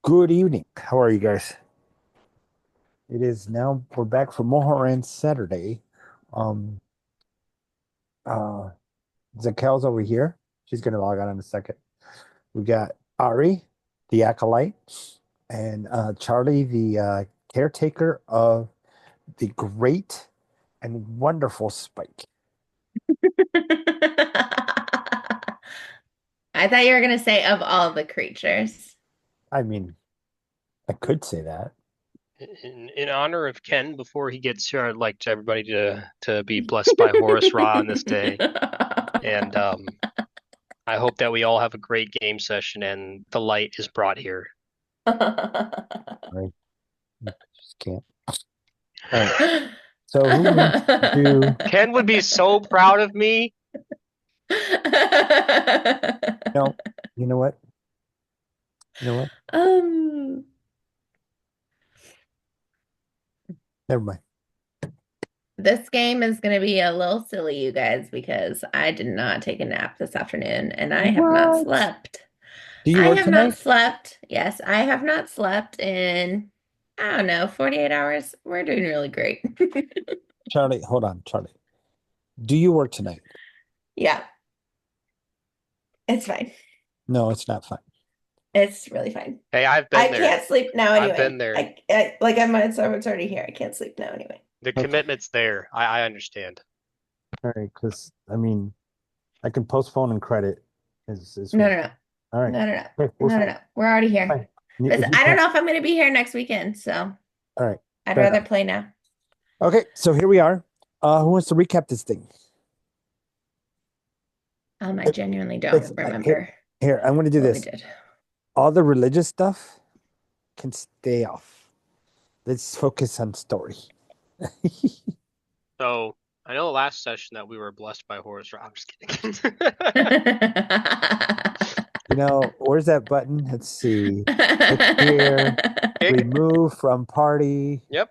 Good evening. How are you guys? It is now we're back for Mulhorand Saturday. Um uh Zakel's over here. She's gonna log on in a second. We got Ari, the acolyte, and Charlie, the caretaker of the great and wonderful Spike. I thought you were gonna say of all the creatures. I mean, I could say that. In honor of Ken, before he gets here, I'd like to everybody to be blessed by Horus Ra on this day, and I hope that we all have a great game session and the light is brought here. Right. Just can't. All right. So who wants to do Ken would be so proud of me. no, you know what? You know what? Um, Never mind. this game is going to be a little silly, you guys, because I did not take a nap this afternoon and I have not What? slept. Do you I work have not tonight? slept. Yes, I have not slept in, I don't know, 48 hours. We're doing really great. Charlie, hold on, Charlie. Do you work tonight? Yeah, it's fine. No, it's not fine. It's really fine. Hey, I've I been there. can't sleep now I've been anyway. there. I like I'm it's already here. I can't sleep now anyway. The Okay. commitment's there. I understand. All right, because I mean, I can postpone and credit is No, fine. no, no. All right. No, no, no. Okay, we're No, no, fine. no. We're already here. Fine. If Listen, you I don't can't, know if I'm going to be here next weekend, so all right, I'd fair rather enough. play now. Okay, so here we are. Who wants to recap this thing? I genuinely don't Listen, here, remember here, I'm going to do what we this. did. All the religious stuff can stay off. Let's focus on story. So I know the last session that we were blessed by Horus Ra. I'm just kidding. You know, where's that button? Let's see. Click here. Kick. Remove from party. Yep.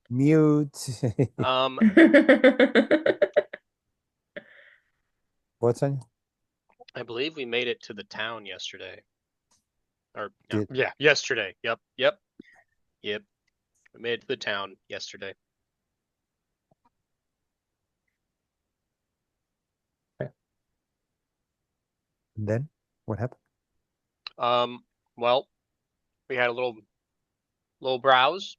Mute. Um, What's on? I believe we made it to the town yesterday. Or no, Did yeah, yesterday. Yep. We made it to the town yesterday. and then what happened? Um, well, we had a little browse,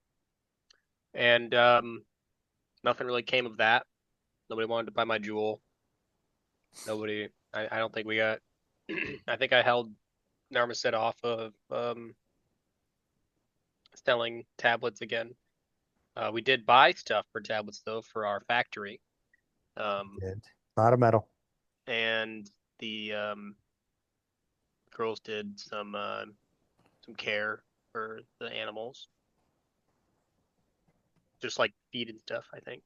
and nothing really came of that. Nobody wanted to buy my jewel. Nobody. I don't think we got. I think I held Narmaset off of selling tablets again. We did buy stuff for tablets though for our factory. Did a lot of metal. And the girls did some care for the animals, just like feed and stuff, I think.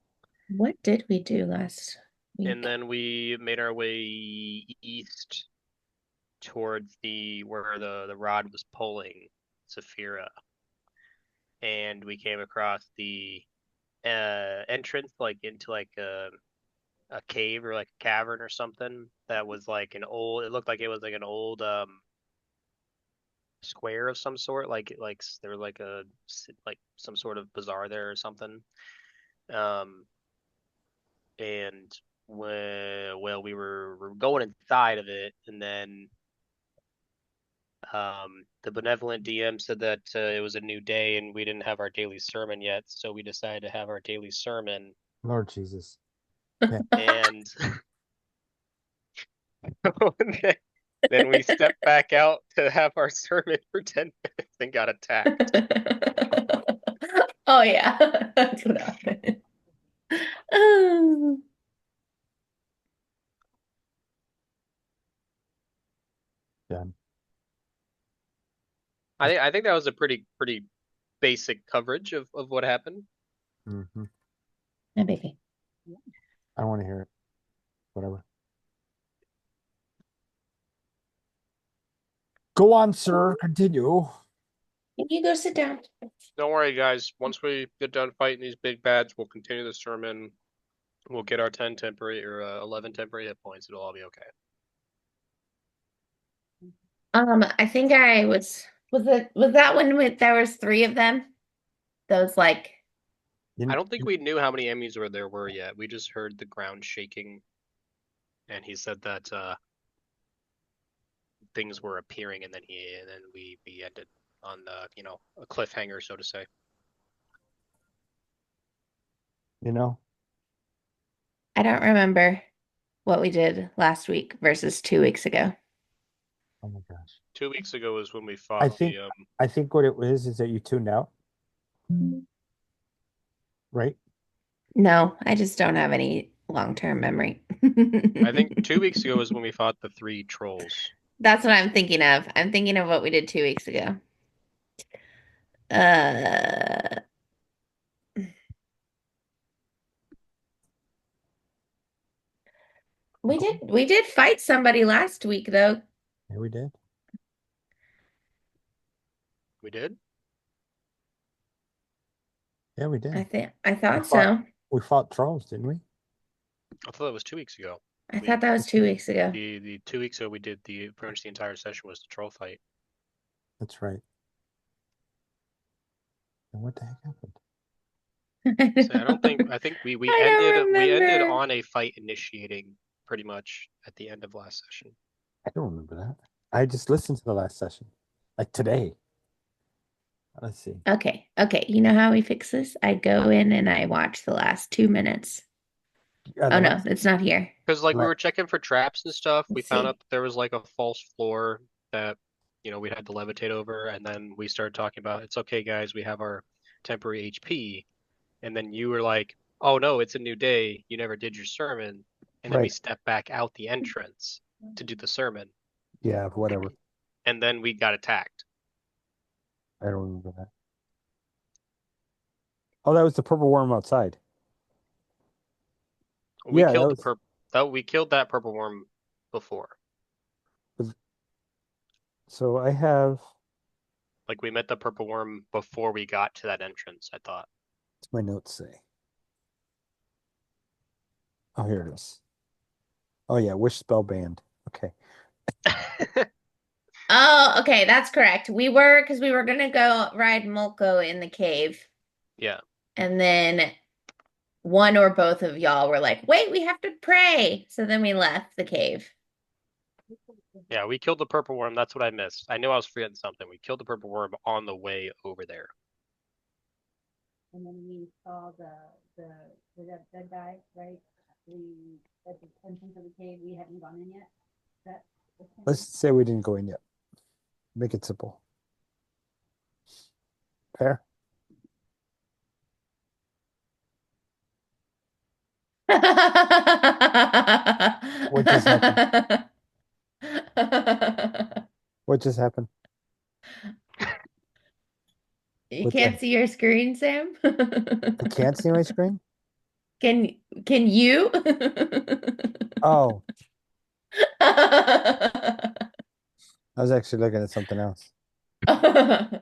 What did we do last And week? then we made our way east towards the where the rod was pulling Saphira, and we came across the entrance like into like a cave or like a cavern or something that was like an old. It looked like it was like an old square of some sort, like there was like a like some sort of bazaar there or something. Um, and well, we were going inside of it, and then the benevolent DM said that it was a new day and we didn't have our daily sermon yet, so we decided to have our daily sermon. Lord Jesus. Okay. And then we stepped back out to have our sermon for 10 minutes and got attacked. Oh yeah, that's what happened. Um, Done. I think that was a pretty basic coverage of what happened. Mm-hmm. my baby. I want to hear it. Whatever. Go on, sir. Continue. Can you go sit down? Don't worry, guys. Once we get done fighting these big bads, we'll continue the sermon. We'll get our 10 temporary or 11 temporary hit points. It'll all be okay. I think I was that when there was three of them? Those like I You, don't think we knew how many Emmys there were yet. We just heard the ground shaking, and he said that things were appearing, and then we ended on the a cliffhanger, so to say. you know? I don't remember what we did last week versus 2 weeks ago. Oh my gosh. 2 weeks ago was when we I fought think the I think what it is that you tuned out, right? No, I just don't have any long-term memory. I think 2 weeks ago was when we fought the three trolls. That's what I'm thinking of. I'm thinking of what we did 2 weeks ago. Uh, we did fight somebody last week though. Yeah, we did. We did? Yeah, we I did. think I We thought fought so. we fought trolls, didn't we? I thought that was 2 weeks ago. I We thought that was 2 weeks ago. the 2 weeks ago we did the pretty much the entire session was the troll fight. That's right. And what the heck happened? So I think I don't we ended remember. on a fight initiating pretty much at the end of last session. I don't remember that. I just listened to the last session, like today. Let's see. Okay, okay. You know how we fix this? I go in and I watch the last 2 minutes. The Oh no, last, it's not here. Because like we la- were checking for traps and stuff, we Let's found out see. that there was like a false floor that we had to levitate over, and then we started talking about it's okay, guys, we have our temporary HP, and then you were like, "Oh no, it's a new day. You never did your sermon," and then we right. stepped back out the entrance to do the sermon, Yeah, whatever. and then we got attacked. I don't remember that. Oh, that was the purple worm outside. We Yeah, that killed the was, purple. That we killed that purple worm before. was so I have Like we met the purple worm before we got to that entrance, I thought. what's my notes say? Oh, here it is. Oh yeah, wish spell banned. Okay. Oh, okay, that's correct. Because we were gonna go ride Mulko in the cave, Yeah. and then one or both of y'all were like, "Wait, we have to pray." So then we left the cave. Yeah, we killed the purple worm. That's what I missed. I knew I was forgetting something. We killed the purple worm on the way over there. And then we saw the dead guy, right? We at the entrance of the cave. We hadn't gone in yet. That Let's say we didn't go in yet. Make it simple. Fair? What just happened? What just happened? You What the can't see your screen, Sam? I can't see my screen? Can can you? Oh, I was actually looking at something else. I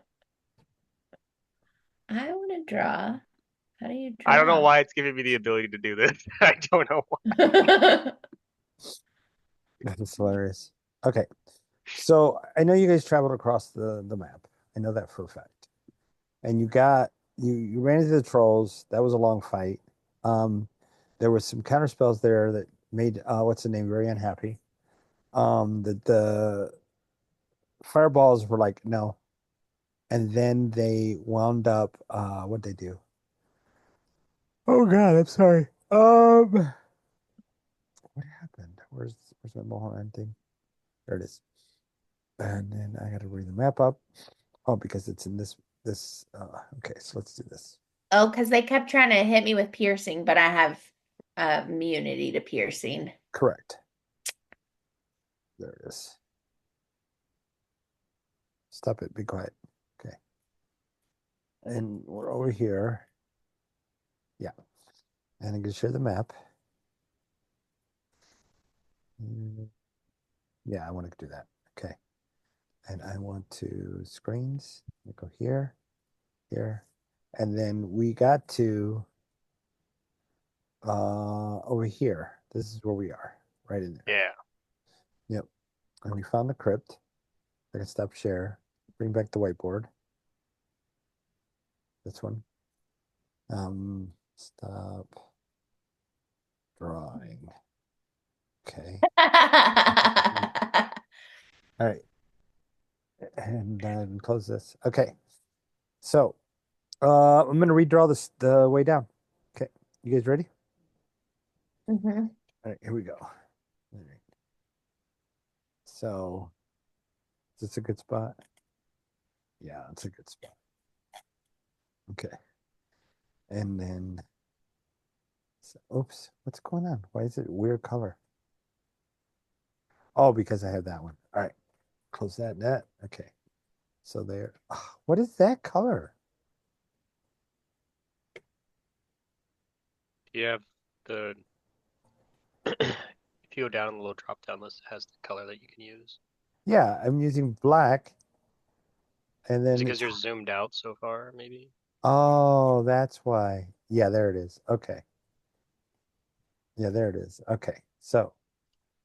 want to draw. How do you I don't know draw? why it's giving me the ability to do this. I don't know why. That's hilarious. Okay. So I know you guys traveled across the map. I know that for a fact. And you ran into the trolls. That was a long fight. Um, there was some counter spells there that made what's the name very unhappy. The fireballs were like no, and then they wound up. What'd they do? Oh God, I'm sorry. What happened? Where's my Mulhorand thing? There it is. And then I got to bring the map up. Oh, because it's in this. Okay, so let's do this. Oh, because they kept trying to hit me with piercing, but I have immunity to piercing. Correct. There it is. Stop it. Be quiet. Okay. And we're over here. Yeah. And I'm gonna share the map. Mm, yeah, I want to do that. Okay. And I want to screens. I go here, here, and then we got to over here. This is where we are, right in there. Yeah. Yep. And we found the crypt. Then stop share. Bring back the whiteboard. This one. Stop drawing. Okay. All right. And then close this. Okay. So I'm gonna redraw this the way down. Okay. You guys ready? Mhm. All right, here we go. All right. So is this a good spot? Yeah, it's a good spot. Okay. And then oops, what's going on? Why is it weird color? Oh, because I have that one. All right. Close that. Okay. So there. What is that color? You have the if you go down in the little drop down list, it has the color that you can use. Yeah, I'm using black. And Is it then because you're zoomed out so far, maybe? oh, that's why. Yeah, there it is. Okay. Yeah, there it is. Okay. So,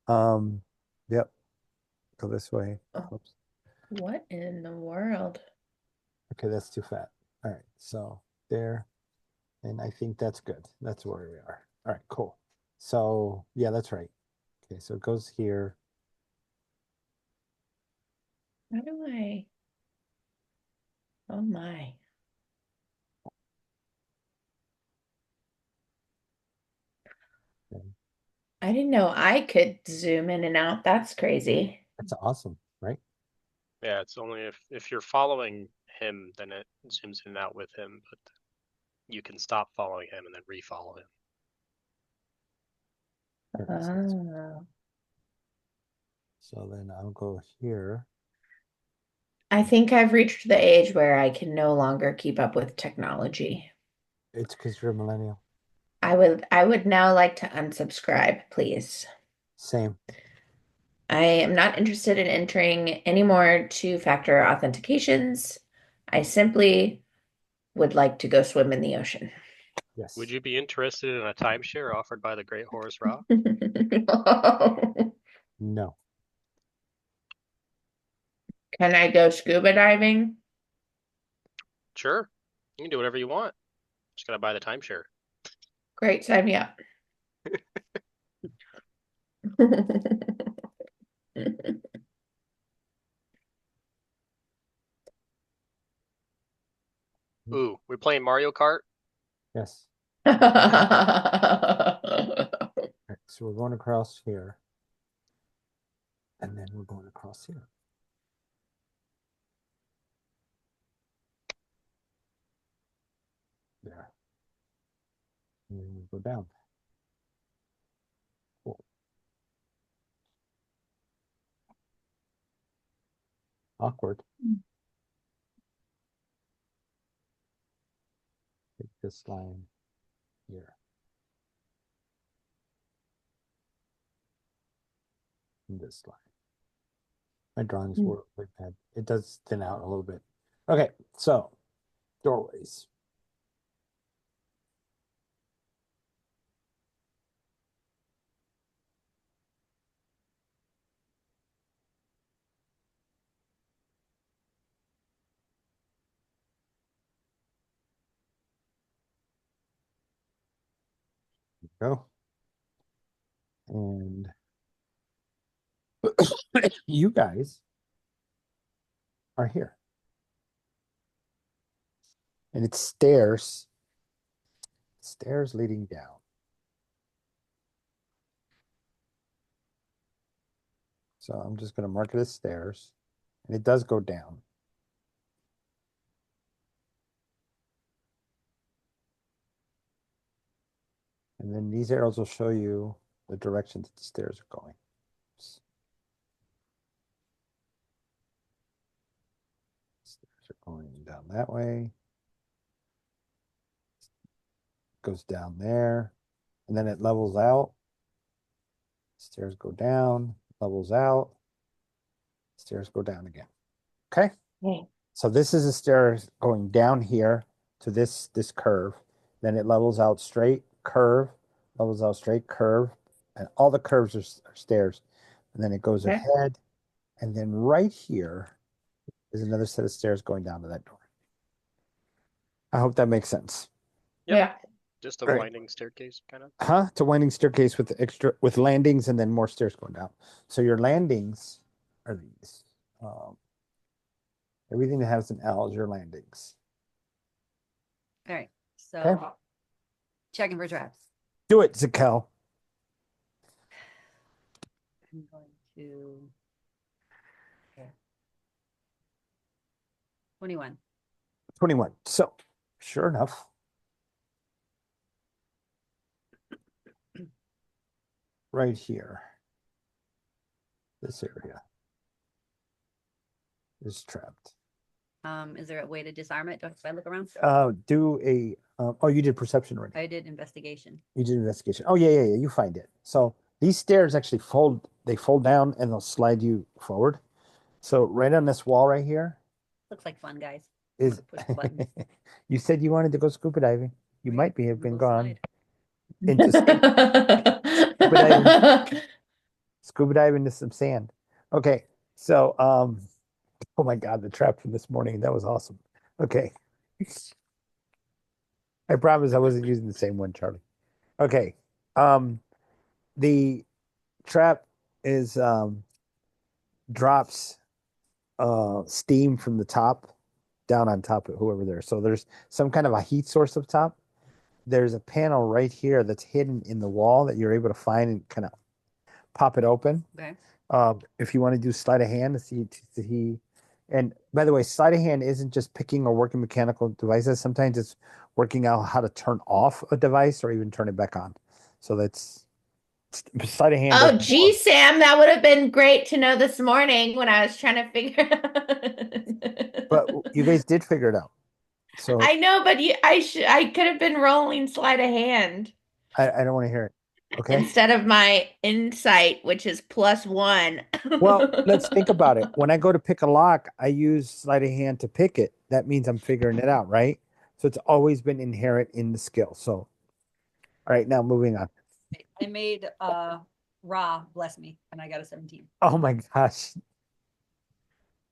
um, yep. Go this way. Oh, Oops. what in the world? Okay, that's too fat. All right. So there. And I think that's good. That's where we are. All right, cool. So yeah, that's right. Okay, so it goes here. How do I? Oh my. Okay. I didn't know I could zoom in and out. That's crazy. That's awesome, right? Yeah, it's only if you're following him, then it zooms in and out with him, but you can stop following him and then refollow him. All right, so, Oh. so then I'll go here. I think I've reached the age where I can no longer keep up with technology. It's because you're a millennial. I would now like to unsubscribe, please. Same. I am not interested in entering any more two-factor authentications. I simply would like to go swim in the ocean. Yes. Would you be interested in a timeshare offered by the Great Horse Rock? No. Can I go scuba diving? Sure. You can do whatever you want. Just gotta buy the timeshare. Great, sign me up. Ooh, we're playing Mario Kart? Yes. All right, so we're going across here. And then we're going across here. There. And then we go down. Cool. Awkward. Take this line here. And this line. My drawings were really bad. It does thin out a little bit. Okay, so doorways. Go. And you guys are here. And it's stairs leading down. So I'm just going to mark it as stairs. And it does go down. And then these arrows will show you the direction that the stairs are going. Stairs are going down that way. Goes down there. And then it levels out. Stairs go down, levels out. Stairs go down again. Okay. Okay. So this is a stairs going down here to this curve. Then it levels out straight, curve, levels out straight, curve, and all the curves are stairs. And then it goes Okay. ahead. And then right here There's another set of stairs going down to that door. I hope that makes sense. Yep. Yeah. Just a Right. winding staircase, kind of. Huh? It's a winding staircase with landings and then more stairs going down. So your landings are these. Everything that has an L is your landings. All right. So Okay. checking for traps. Do it, Zakel. I'm going to 21. 21. So, sure enough, right here, this area is trapped. Is there a way to disarm it? If I look around? Do a, oh, you did perception already. I did investigation. You did investigation. Oh, yeah, you find it. So these stairs actually fold down and they'll slide you forward. So right on this wall right here Looks like fun, guys. is, Push the button. you said you wanted to go scuba diving. You might be have been Little gone slide. into diving. Scuba dive into some sand. Okay, so oh my God, the trap from this morning, that was awesome. Okay. I promise I wasn't using the same one, Charlie. Okay. The trap is drops steam from the top down on top of whoever there. So there's some kind of a heat source up top. There's a panel right here that's hidden in the wall that you're able to find and kind of pop it open. Okay. If you want to do sleight of hand to see, and by the way, sleight of hand isn't just picking or working mechanical devices. Sometimes it's working out how to turn off a device or even turn it back on. So that's sleight of hand. Oh, does gee, more. Sam, that would have been great to know this morning when I was trying to figure But you guys did figure it out. So I know, but I could have been rolling sleight of hand I don't want to hear it. Okay. instead of my insight, which is +1. Well, let's think about it. When I go to pick a lock, I use sleight of hand to pick it. That means I'm figuring it out, right? So it's always been inherent in the skill. So, all right, now moving on. I made Ra bless me, and I got a 17. Oh my gosh.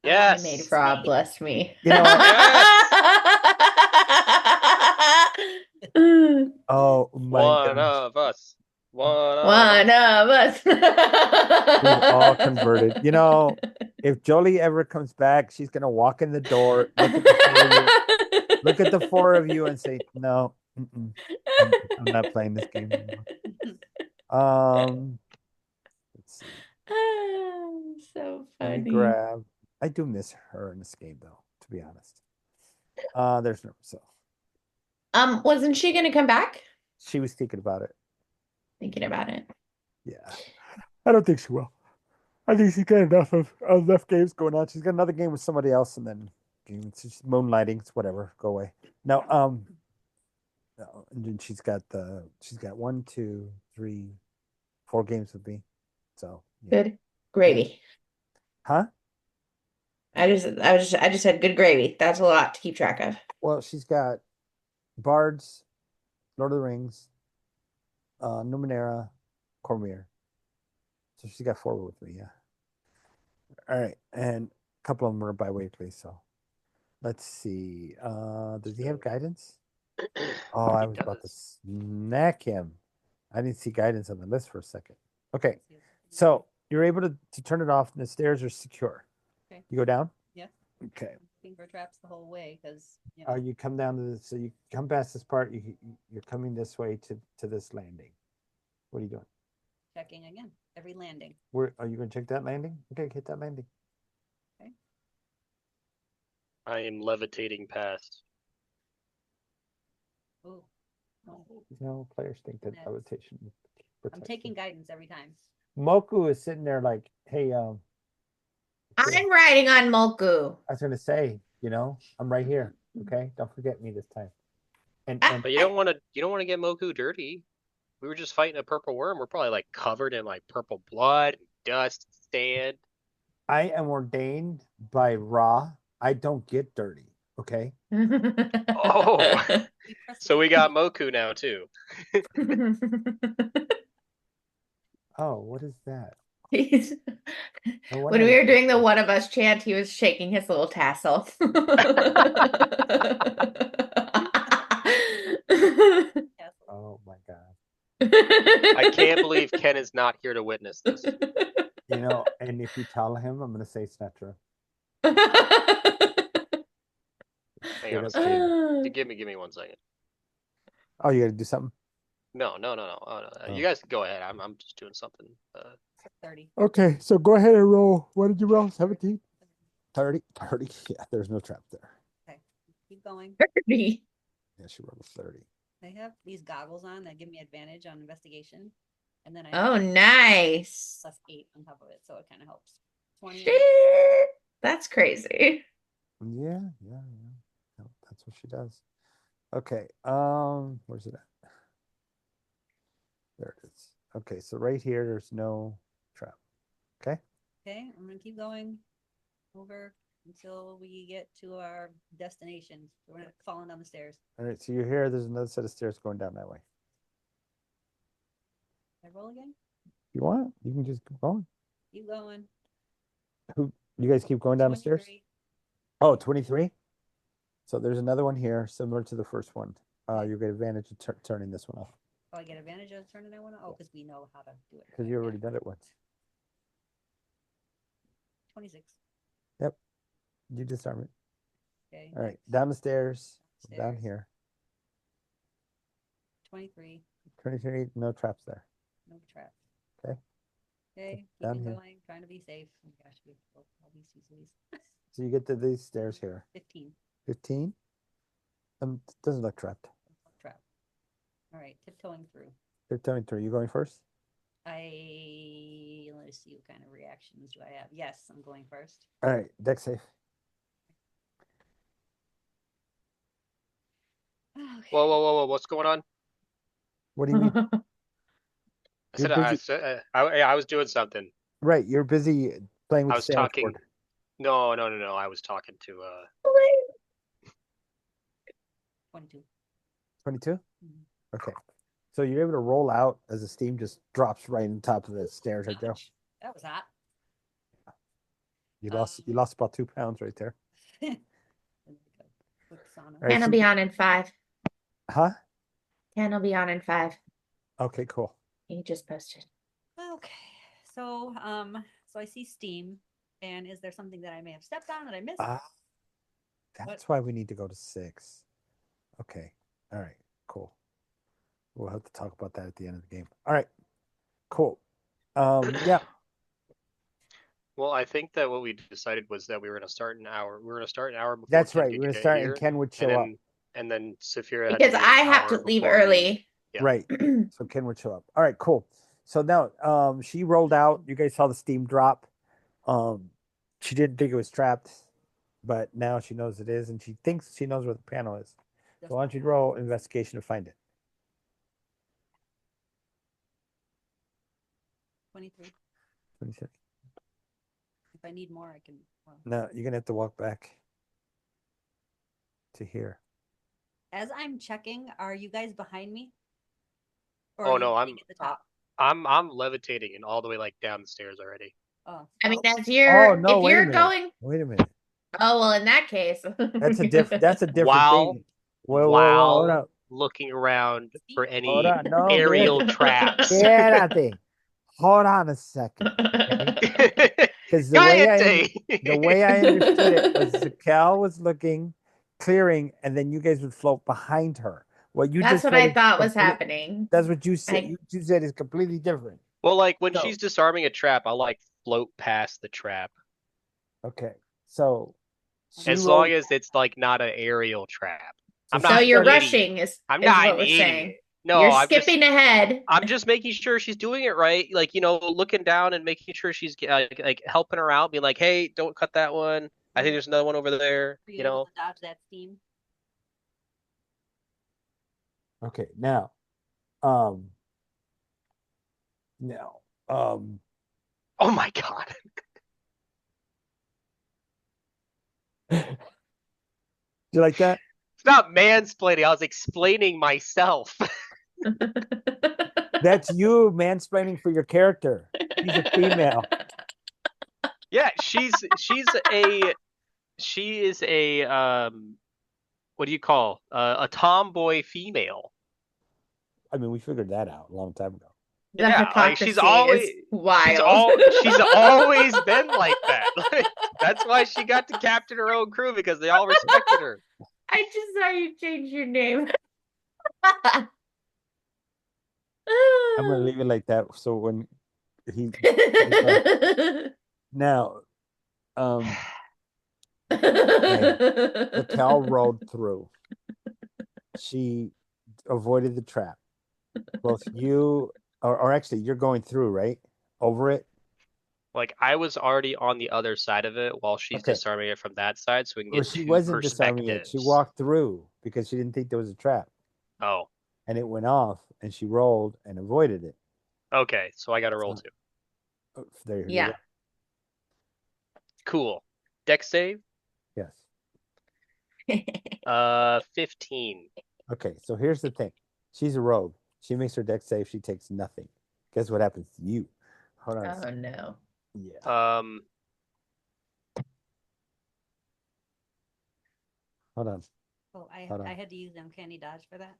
Yes. I made Rob bless me. You know what? Yes. Oh my One goodness. of us. One of One us. of us. We've all converted. You know, if Jolie ever comes back, she's gonna walk in the door, look at the four of you and say, no, I'm not playing this game anymore. Let's see. So Let me funny. grab. I do miss her in this game, though, to be honest. There's no so Wasn't she gonna come back? she was thinking about it. Thinking about it. Yeah, I don't think she will. I think she's got enough games going on. She's got another game with somebody else, and then it's just moonlighting. It's whatever. Go away. No, no, and then she's got 1, 2, 3, 4 games with me. So yeah. Good gravy. Huh? I just said good gravy. That's a lot to keep track of. Well, she's got Bards, Lord of the Rings, Numenera, Cormier. So she's got 4 with me, yeah. All right, and a couple of them are by Wakely, so let's see. Does he have guidance? Oh, I was about to snack him. I didn't see guidance on the list for a second. Okay, so you're able to turn it off, and the stairs are secure. Okay. You go down? Yeah. Okay. Looking for traps the whole way because You come down to this, so you come past this part, you're coming this way to this landing. What are you doing? checking again every landing. Where are you going to check that landing? Okay, hit that landing. I am levitating past. Ooh. You know, players think that That's- levitation I'm protects taking them. guidance every time. Moku is sitting there like, hey, I'm riding on Molku. I was gonna say, I'm right here. Okay, don't forget me this time. And But you don't want to get Moku dirty. We were just fighting a purple worm. We're probably like covered in like purple blood, dust, sand. I am ordained by Ra. I don't get dirty. Okay. Oh, so we got Moku now too. Oh, what is that? He's No when wonder we were he's doing the so- one of us chant, he was shaking his little tassel. Yes. Oh my God. I can't believe Ken is not here to witness this. You know, and if you tell him, I'm gonna say it's not true. Hang on a Straight up second. cheating. Give me 1 second. Oh, you gotta do something? No. Oh, no. Oh. You guys go ahead. I'm just doing something. 30. Okay, so go ahead and roll. What did you roll? 17? 30? 30. Yeah, there's no trap there. Okay. Keep going. 30. Yeah, she rolled a 30. I have these goggles on that give me advantage on investigation. And then I Oh, have nice. +8 on top of it, so it kind of helps. 20. Shit. That's crazy. Yeah. No, that's what she does. Okay, where's it at? There it is. Okay, so right here, there's no trap. Okay? Okay, I'm gonna keep going over until we get to our destination. So we're not falling down the stairs. All right, so you're here. There's another set of stairs going down that way. I roll again? If you want, you can just keep going. Keep going. You guys keep going down the stairs? 23. Oh, 23? So there's another one here, similar to the first one. You get advantage of turning this one off Oh, I get advantage of turning that one on? Oh, because we know how to do it. because you already done it once. 26. Yep. You disarm it. Okay. All right, next. down the stairs, down Stairs. here. 23. 23, no traps there. No trap. Okay. Okay, Down keeping here. going, trying to be safe. Oh gosh, we broke all these easily. So you get to these stairs here. 15. 15? Doesn't look trapped. Trap. All right, tiptoeing through. They're telling through. You going first? Let's see what kind of reactions do I have. Yes, I'm going first. All right, deck safe. Okay. Whoa. What's going on? What do you mean? You're busy. I was doing something. Right, you're busy playing with I the was sandwich talking. board. No. I was talking to 22. 22? Mhm. Okay. So you're able to roll out as the steam just drops right on top of the stairs right there. Ouch, that was hot. You lost about 2 pounds right there. Quick sauna. All right, Can I so- be on in 5? Huh? Can I be on in 5? Okay, cool. You just posted. Okay, so I see steam, and is there something that I may have stepped on that I missed? That's why we need to go to 6. Okay. All right, cool. We'll have to talk about that at the end of the game. All right, cool. Yeah. Well, I think that what we decided was that we were going to start an hour. We were going to start an hour before. That's Ken right. could We're gonna get start and here, Ken would show and up. then and then Saphira had Because to leave I an have hour to leave before we- early. Yeah. Right. So Ken would show up. All right, cool. So now she rolled out. You guys saw the steam drop. She didn't think it was trapped, but now she knows it is, and she thinks she knows where the panel is. So why don't you roll investigation to find it? 23. 26. If I need more, I can. Well, No, you're gonna have to walk back to here. as I'm checking, are you guys behind me? Or Oh are you no, waiting at the top? I'm levitating and all the way like down the stairs already. Oh, I mean, well, as you're, Oh no! if Wait a you're minute. going, Wait a minute. oh, well, in that case. That's a different While- thing. Whoa, While hold up. looking around for Hold any on. No, aerial traps. Espérate. Hold on a second. Because the way I understood it was Zakel was looking, clearing, and then you guys would float behind her. What you That's just what said I is thought was complete- happening. That's what you said. I- You said is completely different. Well, like when So- she's disarming a trap, I'll like float past the trap. Okay. So she As rolled- long as it's like not an aerial trap. I'm So not you're an idiot. rushing I'm is not what an we're idiot. saying. No, You're I'm skipping ahead. I'm just making sure she's doing it right. Like, looking down and making sure she's like helping her out, being like, "Hey, don't cut that one. I think there's another one over there." Were you able to dodge that steam? Okay, now, um, Oh my god. you like that? It's not mansplaining. I was explaining myself. That's you mansplaining for your character. She's a female. Yeah, she is a what do you call a tomboy female? I mean, we figured that out a long time ago. The Yeah, like hypocrisy is wild. she's always been like that. That's why she got to captain her own crew because they all respected her. I just saw you change your name. I'm gonna leave it like that. So when he now, the cow rolled through. She avoided the trap. Both you, or actually, you're going through, right? Over it. Like I was already on the other side of it while she's Okay. disarming it from that side, so we can Well, get she two wasn't disarming it. She perspectives. walked through because she didn't think there was a trap, Oh, and it went off, and she rolled and avoided it. okay. So I got to roll So- too. Oh, there you Yeah. go. Cool. Deck save. Yes. 15. Okay. So here's the thing. She's a rogue. She makes her deck save. She takes nothing. Guess what happens to you? Hold on. Oh no. Yeah. Hold on. Oh, Hold on. I had to use uncanny dodge for that.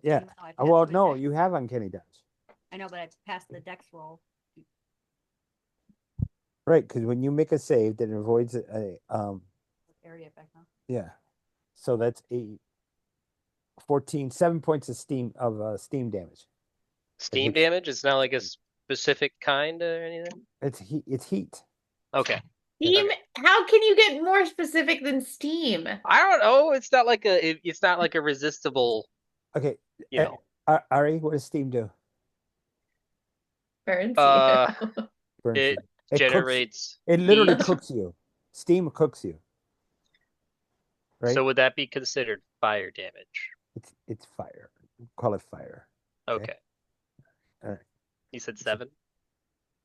Yeah. Even though I Oh, well, passed the no, dex- you have uncanny dodge. I know, but I passed the dex roll. Right, because when you make a save that avoids Area effect, huh? yeah. So that's 7 points of steam damage. Steam hits- damage. It's not like a specific kind or anything. It's heat. Okay. Steam? How can you get more specific than Steam? I don't know. It's not like a resistible. Okay. You know. Ari, what does steam do? Burns Uh, you. Burns It you. It cooks- generates. It literally heat. cooks you. Steam cooks you. Right? So would that be considered fire damage? It's fire. Call it fire. Okay. Okay. All right. You said 7.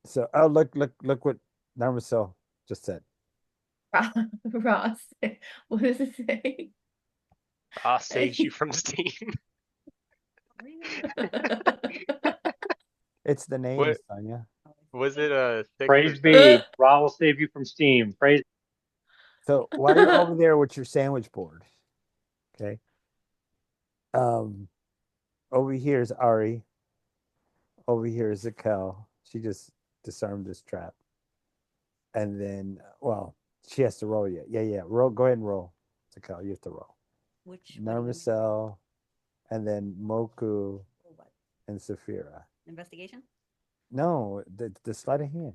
So look what Narmasil just said. Ross, what does it say? Saves you from steam. It's the name, What? Sonia. Was it a 6 Praise or be. Ra will save you from steam. Praise. So while you're over there with your sandwich board, okay. Over here is Ari. Over here is Zakel. She just disarmed this trap. And then, well, she has to roll yet. Yeah. Roll. Go ahead and roll. Zakel, you have to roll. Which Narmacel, and then Moku what? and Saphira. Investigation? No, the sleight of hand.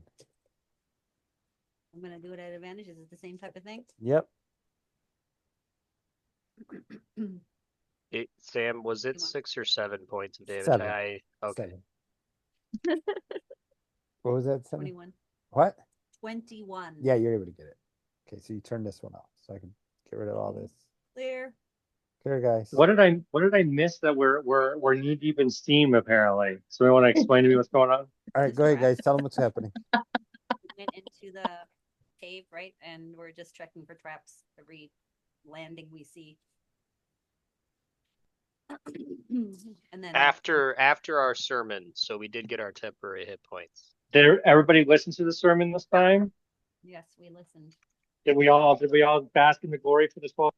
I'm gonna do it at advantage. Is it the same type of thing? Yep. Sam, was it Come on. 6 or 7 points of damage? 7. Okay. 7. What was that? 7? 21. What? 21. Yeah, you're able to get it. Okay, so you turn this one off so I can get rid of all this. Clear. Here, guys. What did I miss that we're knee deep in steam apparently? So we want to explain to me what's going on? All right, go ahead, guys. Tell them what's happening. We went into the cave, right? And we're just checking for traps every landing we see. And then After our sermon, so we did get our temporary hit points. Did everybody listen to the sermon this time? yes, we listened. Did we all bask in the glory for this 12?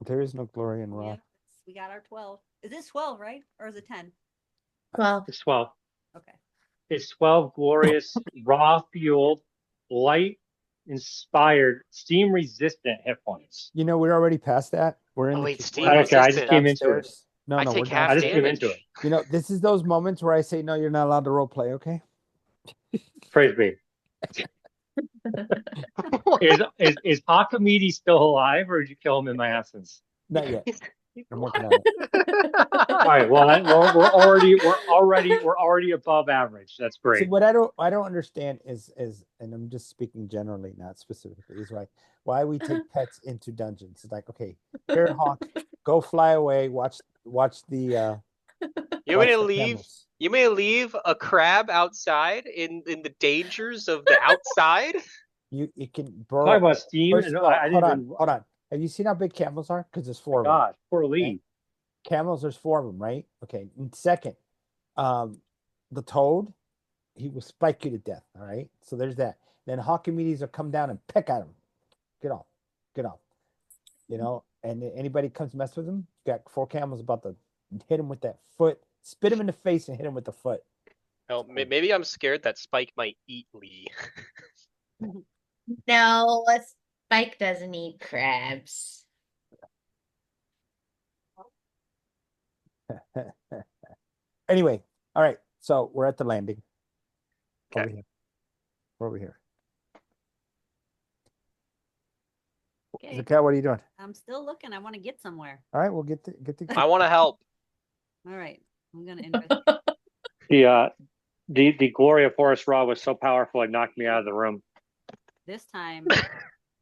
There is no glory in Raw. Yeah, we got our 12. Is this 12, right? Or is it 10? Well, It's 12. Okay. It's 12 glorious, raw fueled, light inspired, steam resistant hit points. You know, we're already past that. We're in Oh, the wait, we're steam I don't care. I just resistant. came into it. downstairs. No, I we're take half I just came damage. into it. You know, this is those moments where I say, no, you're not allowed to role play, okay? Praise be. Is Hakamidi still alive, or did you kill him in my absence? Not yet. I'm working on it. All right. Well, we're already above average. That's See, great. what I don't understand is, and I'm just speaking generally, not specifically, is why we take pets into dungeons. It's like, okay, here, Hawk, go fly away. Watch the. You watch may the leave. camels. You may leave a crab outside in the dangers of the outside. It can burrow. Talking about steam, First and of all, I hold didn't on, even. hold on. Have you seen how big camels are? Because there's 4 of them. God, poor Lee. Camels, there's 4 of them, right? Okay. And second, the toad he will spike you to death. All right. So there's that. Then Hawkimedes will come down and peck at him. Get off. Get off. You know, and anybody comes mess with him, got 4 camels about to hit him with that foot, spit him in the face and hit him with the foot. Oh, maybe I'm scared that Spike might eat Lee. No, Spike doesn't eat crabs. Anyway, all right. So we're at the landing. Over Okay. here. We're over here. Okay. Zakel, what are you doing? I'm still looking. I want to get somewhere. All right, we'll get the I want to help. All right. I'm gonna investigate. The glory of Forest Raw was so powerful it knocked me out of the room. This time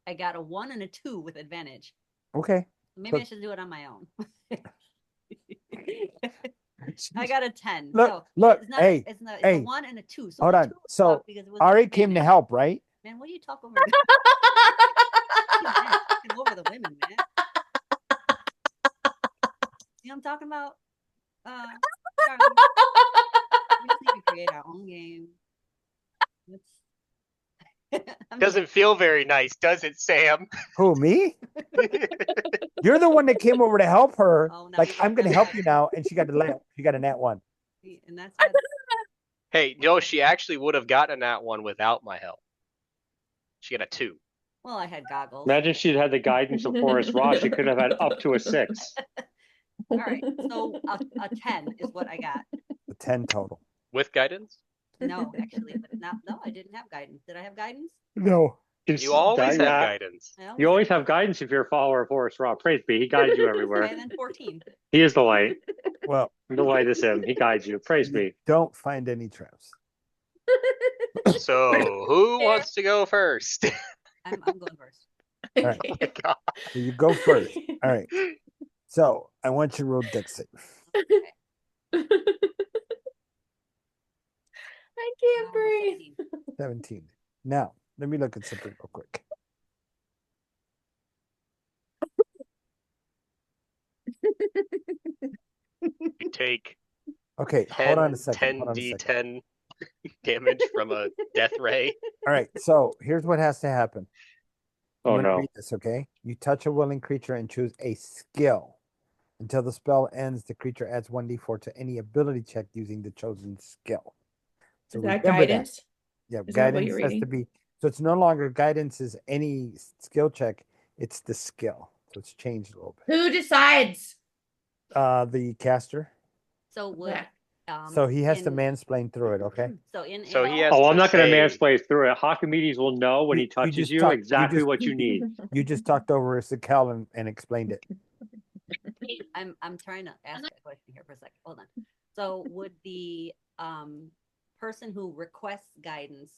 I got a 1 and a 2 with advantage. Okay. Maybe So- I should do it on my own. I got a 10. Look, so look, it's not, hey, it's not, hey. it's a 1 and a 2. So Hold the on. 2 was So, off because it was Ari came to advantage. help, right? Man, what do you talk over? Talking over the women, man. You know what I'm talking about? Charlie, we just need to create our own game. Doesn't feel very nice, does it, Sam? Who, me? You're the one that came over to help her. Oh, now Like, we I'm got gonna that help right. you now, and she got a nat 1. And that's Hey, no, she actually would have gotten that one without my help. She got a 2. well, I had goggles. Imagine she'd had the guidance of Forest Raw. She could have had up to a 6. All right, so a 10 is what I got. The 10 total. With guidance? No, actually, but no, I didn't have guidance. Did I have guidance? No. You always have Yeah. guidance. You always have guidance if you're a follower of Forest Raw. Praise be. He guides you everywhere. Okay, then 14. He is the light. Well, The light is him. He guides you. Praise you be. don't find any traps. So, who wants to go first? I'm going first. All right. Oh my God. So you go first. All right. So I want you to roll dex save. I can't breathe. 17. Now, let me look at something real quick. You take Okay, 10, hold on a second. 10 Hold on a second. D10 damage from a death ray. All right, so here's what has to happen. I'm Oh gonna no. read this, okay? You touch a willing creature and choose a skill. Until the spell ends, the creature adds 1d4 to any ability check using the chosen skill. So Is that remember guidance? Yeah, Is that what guidance you're has to reading? be. So it's no longer guidance is any skill check. It's the skill. So it's changed a little bit. Who decides? The caster. So would Okay. So he has to in- mansplain through it, okay? So in So he has Oh, I'm to not going to say- mansplain through it. Hawkimedes will know when he touches just you talk- you exactly just- what you need. You just talked over Sakel and explained it. I'm trying to ask a question here for a second. Hold on. So would the person who requests guidance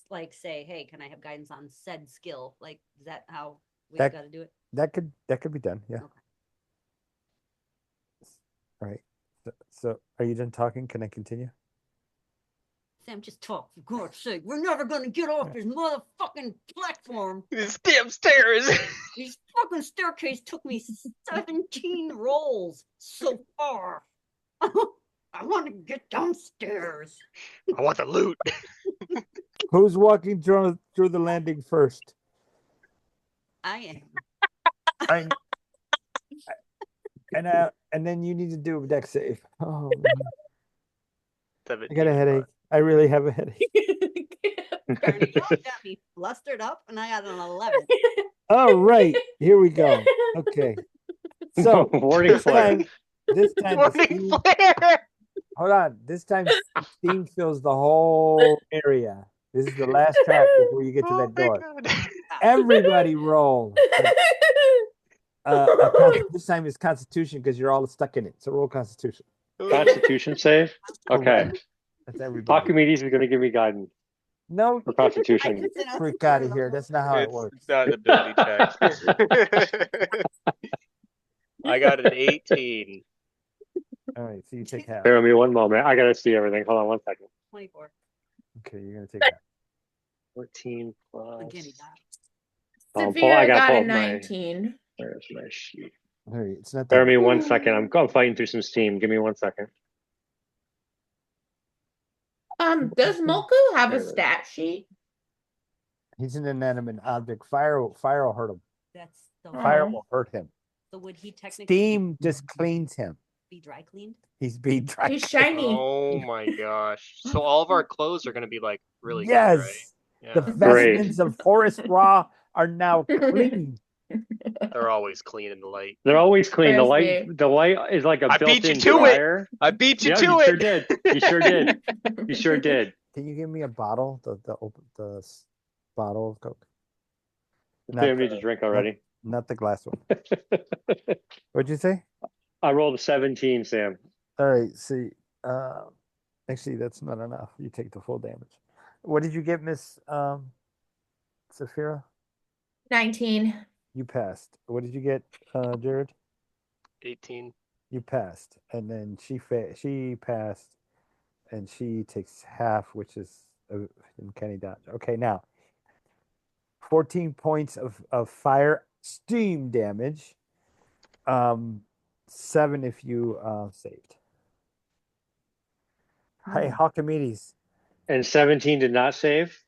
like say, hey, can I have guidance on said skill? Like, is that how we That- got to do it? That could be done. Yeah. Okay. All right. So are you done talking? Can I continue? Sam, just talk for God's sake. We're never gonna get off this motherfucking platform. This damn stairs. This fucking staircase took me 17 rolls so far. I want to get downstairs. I want the loot. Who's walking through the landing first? I am. And then you need to do a dex save. Oh, I 17. got a headache. I really have a headache. Darn, you got me flustered up, and I got an 11. All right, here we go. Okay. So Warning this flare. time the Warning steam, flare. hold on. This time steam fills the whole area. This is the last trap before you get to Oh that my door. God. Everybody roll. This time it's Constitution because you're all stuck in it. So roll Constitution. Constitution save? Okay. That's everybody. Hawkimedes is going to give me guidance No, for Constitution. freak out of here. That's not how it works. It's not an ability check. I got an 18. All right, so you take half. Bear with me one moment. I got to see everything. Hold on one second. 24. Okay, you're gonna take half. 14 plus. Again, he got. I Saphira gotta got pull a up my- 19. Where's my sheet? All right, it's not Bear that. with me 1 second. I'm fighting through some steam. Give me 1 second. Does Moku have a stat sheet? He's an inanimate object. Fire will hurt him. That's so. Fire Oh. will hurt him. So would he technically Steam just cleans him. be dry cleaned? He's being dry. He's shiny. Oh my gosh. So all of our clothes are going to be like really Yes. good, right? The Yeah. vestments of Forest Raw are now clean. They're always clean in the light. They're always clean. The Frisbee. light is like a I beat built-in you to it. dryer. I beat you Yeah, to you it. sure did. You sure did. You sure did. Can you give me a bottle? The bottle of Coke. Sam needs a drink already. Not the glass one. What'd you say? I rolled a 17, Sam. All right. See, actually, that's not enough. You take the full damage. What did you get, Miss Saphira? 19. You passed. What did you get, Jared? 18. You passed, and then she passed, and she takes half, which is in Kenny dodge. Okay, now 14 points of fire steam damage. 7 if you saved. Hey, Hawkimedes. And 17 did not save?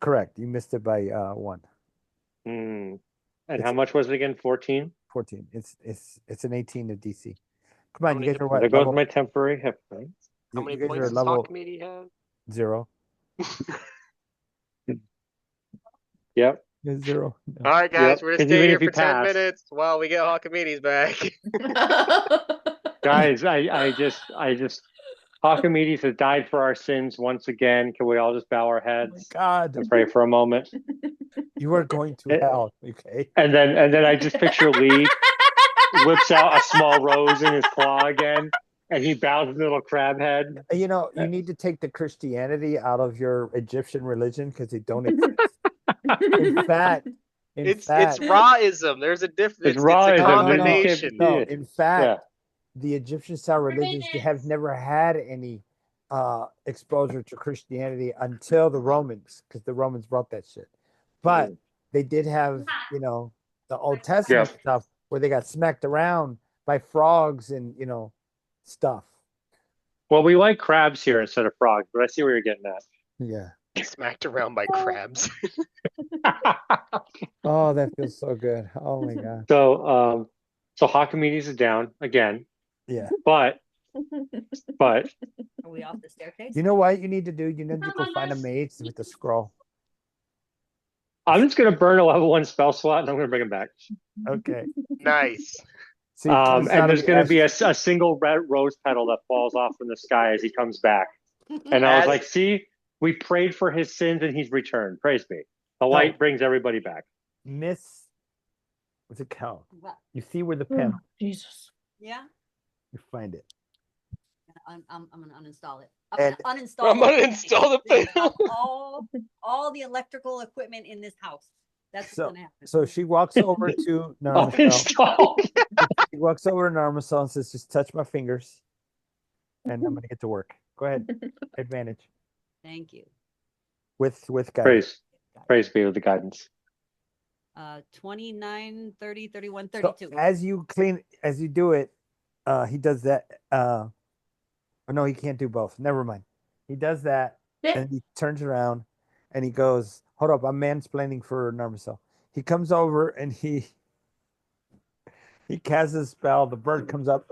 Correct. You missed it by 1. And It's- how much was it again? 14? 14. It's an 18 to DC. Come on, How you many guys are what? There goes Level, my temporary hit points. How you many guys points are does level Hawkmeaty have? 0. Yep. 0. No. All right, guys, Yep. we're gonna 'Cause stay even here if you for 10 pass- minutes while we get Hawkmeaty's back. Guys, I just Hawkimedes has died for our sins once again. Can we all just bow our Oh my heads God, and pray for a moment? you are going to hell. Okay. And then I just picture Lee whips out a small rose in his claw again, and he bows his little crab head. You know, you need to take the Christianity out of your Egyptian religion because they don't exist. In fact, it's Raism. There's a difference. It's Raism. It's a No, combination. no. in fact, Yeah. the Egyptian style religions they have never had any exposure to Christianity until the Romans, because the Romans brought that shit. But they did have, you know, the Old Testament stuff where they got smacked around by frogs and, you know, stuff. Well, we like crabs here instead of frogs, but I see where you're getting at. Yeah. Smacked around by crabs. Oh, that feels so good. Oh my God. So Hawkimedes is down again, Yeah. but Are we off the staircase? You know what you need to do? You need to go find a mage with a scroll. I'm just gonna burn a level 1 spell slot and I'm gonna bring him back. Okay. Nice. So he comes out And of there's the gonna be a ashes. single red rose petal that falls off from the sky as he comes back. And I was As- like, see, we prayed for his sins and he's returned. Praise be. The light brings everybody back. Miss. What's it called? What? You see where the pen? Jesus. Yeah. You find it. I'm gonna uninstall it. And- I'm gonna uninstall. I'm gonna install the everything panel. about all the electrical equipment in this house. That's what's gonna happen. So she walks over to Narmacel. Uninstall. She walks over to Narmacel and says, "Just touch my fingers, and I'm gonna get to work." Go ahead. Advantage Thank you. with guidance. Praise be with the guidance. 29, 30, 31, So 32. as you do it, he does that. Oh no, he can't do both. Never mind. He does that, and he turns around, and he goes, "Hold up, I'm mansplaining for Narmacel." He comes over and he casts a spell. The bird comes up,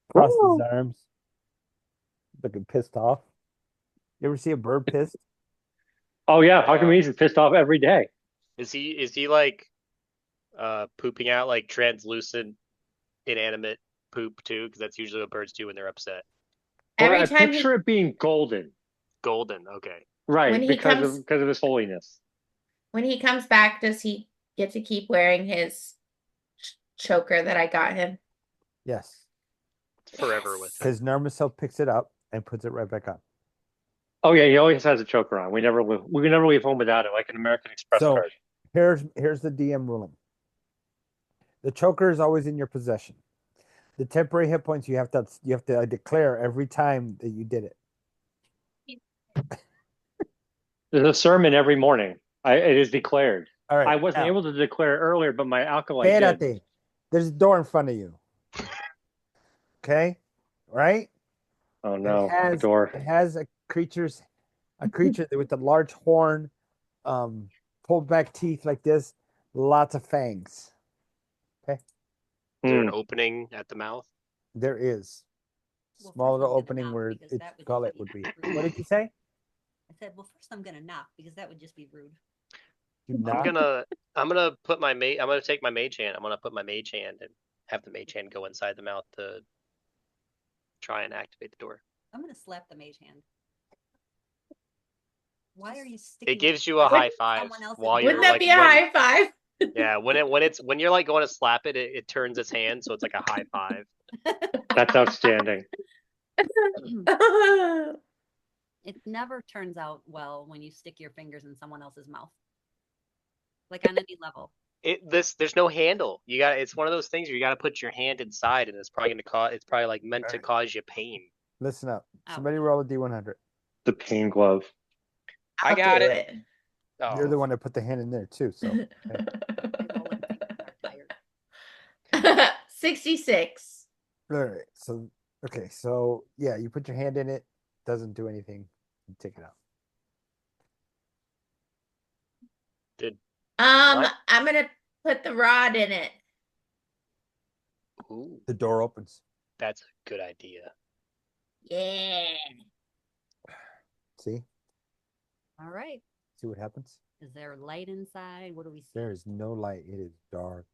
across his arms, looking pissed off. You ever see a bird pissed? Oh yeah, Hawkimedes is pissed off every day. Is he like pooping out like translucent inanimate poop too? Because that's usually what birds do when they're upset. Well, Every I time he, picture it being golden. Golden, okay. Right, When he because of his holiness. when he comes back, does he get to keep wearing his choker that I got him? Yes, Forever with it. because Narmacel picks it up and puts it right back on. Oh yeah, he always has a choker on. We never leave home without it, like an American Express So card. here's the DM ruling. The choker is always in your possession. The temporary hit points you have to declare every time that you did it. There's a sermon every morning. It is declared. All right. I wasn't now, able to declare it earlier, but my alkali did. Espérate. There's a door in front of you. Okay? Right? Oh It no, a has door. a creature with a large horn, pulled back teeth like this, lots of fangs. Is there an Hmm. opening at the mouth? There is Well, small first little I'm gonna opening knock where because its that would gullet be would be. rude. What did you say? I said, well, first I'm gonna knock because that would just be rude. You I'm knock? gonna put my I'm gonna take my mage hand. I'm gonna put my mage hand and have the mage hand go inside the mouth to try and activate the door. I'm gonna slap the mage hand. Why are you sticking? It gives you a high five someone else's while mouth? you're Wouldn't that like be a when high five? yeah when you're like going to slap it, it turns its hand so it's like a high five. That's outstanding. It never turns out well when you stick your fingers in someone else's mouth. Like on any level. There's no handle. You got it's one of those things where you got to put your hand inside, and it's probably gonna cause it's probably like meant to cause you pain. Listen up. Ouch. Somebody roll a D100. The pain glove. I I'll got do it. You're the Oh, one that put the hand in there too. So My rolling fingers are tired. 66. all right. So okay. So yeah, you put your hand in it. Doesn't do anything. You take it out. did What? I'm gonna put the rod in it. ooh, The door opens. that's a good idea. Yeah. See? All right. See what happens? Is there light inside? What do we see? There is no light. It is dark.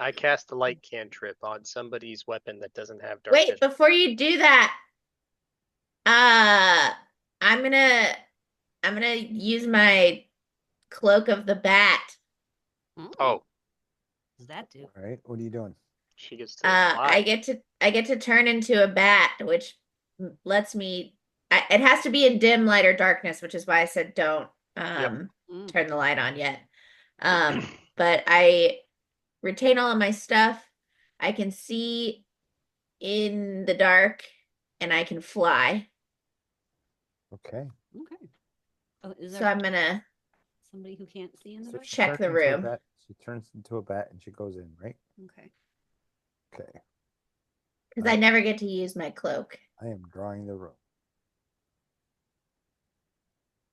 I cast a light cantrip on somebody's weapon that doesn't have dark Wait, vision. before you do that, I'm gonna use my cloak of the bat. Oh, Oh, what does that do? All right. What are you doing? she gets to fly. I get to turn into a bat, which lets me. It has to be in dim light or darkness, which is why I said don't turn the light on yet. But I retain all of my stuff. I can see in the dark, and I can fly. Okay. Okay. Oh, is So there I'm gonna somebody who can't see in the So dark? she check turns the into a room. bat. She turns into a bat and she goes in, right? Okay. Okay. Because I never get to use my cloak. I am drawing the room.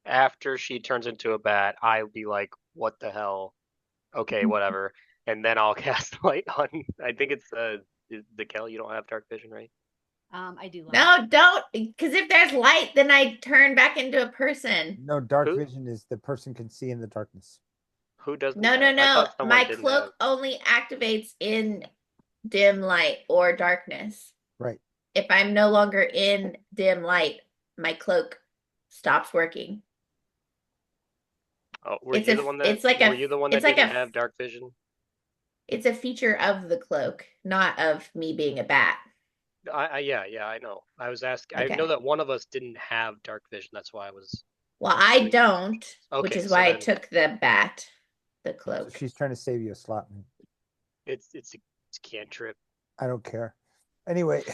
After she turns into a bat, I'll be like, "What the hell?" Okay, whatever. And then I'll cast light on. I think it's the Kel. You don't have dark vision, right? I do. No, don't. Because if there's light, then I turn back into a person. No, dark Who? vision is the person can see in the darkness. Who doesn't No, have? no, I no. thought someone My didn't cloak have. only activates in dim light or darkness. Right. If I'm no longer in dim light, my cloak stops working. Oh, were It's you a the one that? it's like Were a you the one it's that like didn't a have dark vision? it's a feature of the cloak, not of me being a bat. Yeah, I know. I was asking. I Okay. know that one of us didn't have dark vision. That's why I was. Well, I doing- don't, which Okay, is so why I then took the bat, the So cloak. she's trying to save you a slot, man. it's cantrip. I don't care. Anyway,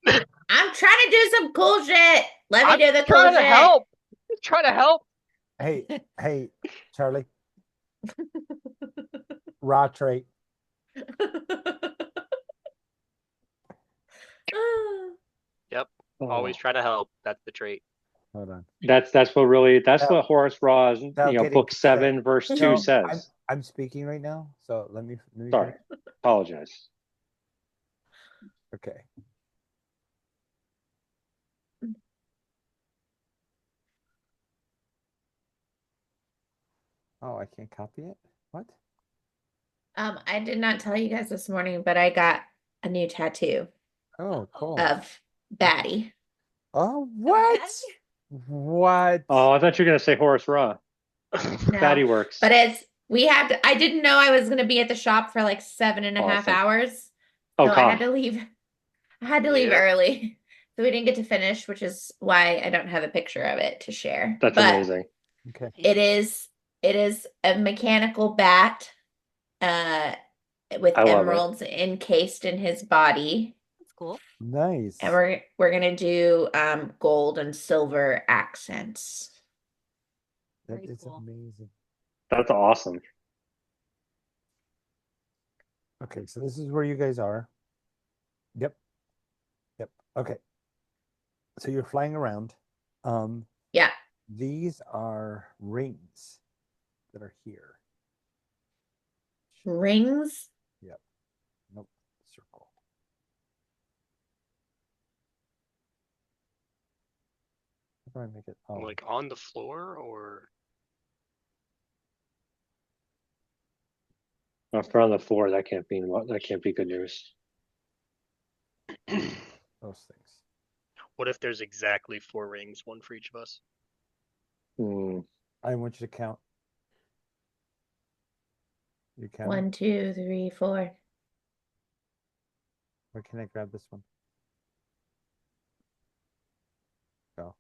I'm trying to do some cool shit. Let me I'm do the cool trying to shit. help. I'm trying to help. hey, Charlie. Raw trait. Yep. Oh. Always try to help. That's the trait. Hold on. That's Now- what Horace Raw's getting book upset. 7 verse 2 No, says. I'm speaking right now, so let me Sorry, apologize. Okay. Oh, I can't copy it? What? I did not tell you guys this morning, but I got a new tattoo Oh, cool. of Batty. Oh, what? What? Oh, I thought you were gonna say Horace Raw. No, Fatty works. but I didn't know I was going to be at the shop for like 7.5 Awesome. hours. Oh, So I come. had to leave. I had to leave Yeah. early. So we didn't get to finish, which is why I don't have a picture of it to share. That's But amazing. Okay. it is a mechanical bat with I love it. emeralds encased in his body. That's cool. Nice. And we're gonna do gold and silver accents. That Very is cool. amazing. That's awesome. Okay, so this is where you guys are. Yep. Okay. So you're flying around. Yeah. These are rings that are here. Rings? Yep. Nope. Circle. How do I make it? Oh, Like on the floor or If they're on the floor, that can't be good news. those things. what if there's exactly 4 rings, one for each of us? Hmm. I want you to count. You count. 1, 2, 3, 4. Where can I grab this one? Go.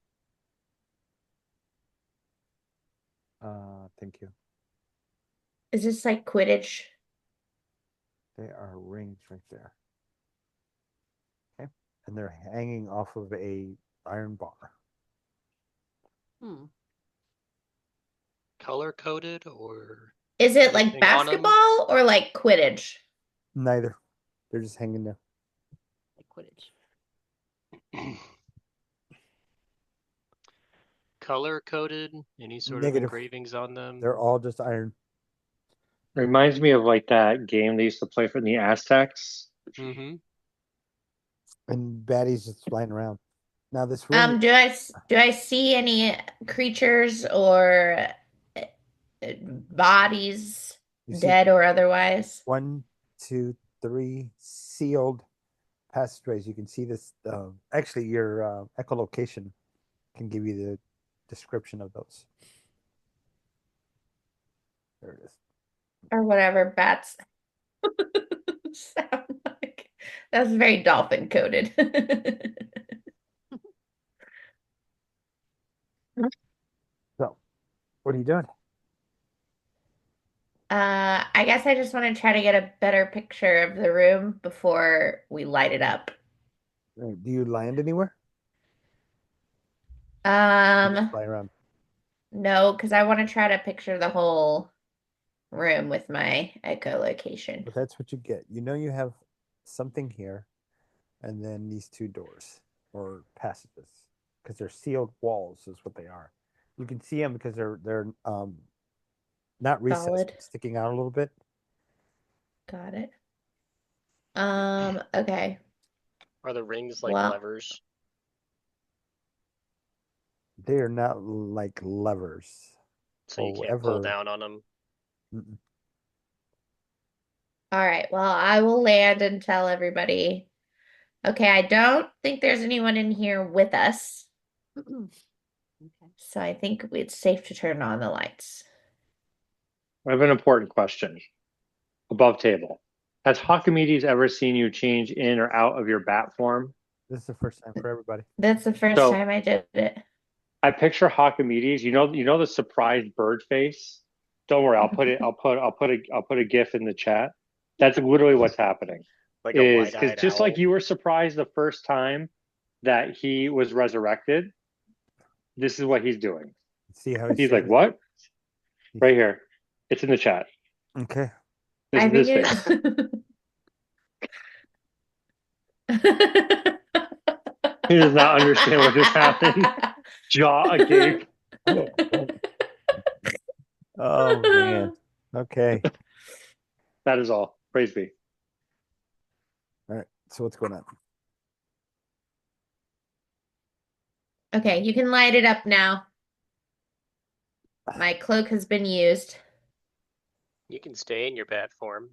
Thank you. Is this like Quidditch? They are rings right there. Okay. And they're hanging off of a iron bar. Hmm. Color coded or Is it like anything on 'em? basketball or like Quidditch? Neither. They're just hanging there. Like Quidditch. Color coded? Any sort Negative. of engravings on them? They're all just iron. It reminds me of like that game they used to play for the Aztecs. Mm-hmm. And baddies just flying around. Now this room. Do I see any creatures or bodies, You see dead or otherwise? 1, 2, 3 sealed passageways. You can see this. Actually, your echolocation can give you the description of those. There it is. Or whatever bats sound like. That's very dolphin coded. So, what are you doing? I guess I just want to try to get a better picture of the room before we light it up. Do you land anywhere? You just fly around. No, because I want to try to picture the whole room with my echolocation. But that's what you get. You know you have something here, and then these 2 doors or passages, because they're sealed walls, is what they are. You can see them because they're not recessed, Solid. sticking out a little bit. Got it. Okay. Are the rings like Well, levers? They are not like levers. So you or can't pull whatever. down on them? Mm-mm. all right. Well, I will land and tell everybody. Okay, I don't think there's anyone in here with us, Okay. so I think it's safe to turn on the lights. I have an important question. Above table. Has Hawkimedes ever seen you change in or out of your bat form? This is the first time for everybody. That's the first So- time I did it. I picture Hawkimedes. You know the surprised bird face. Don't worry, I'll put a GIF in the chat. That's literally what's happening. Like a Is because wide-eyed just owl? like you were surprised the first time that he was resurrected, this is what he's doing. See how He's like, "What?" Right here. It's in the chat. Okay. This I is his think face. it. He does not understand what just happened. Jaw agape. Oh man. Okay. That is all. Praise be. All right. So what's going on? Okay, you can light it up now. My cloak has been used. You can stay in your bat form.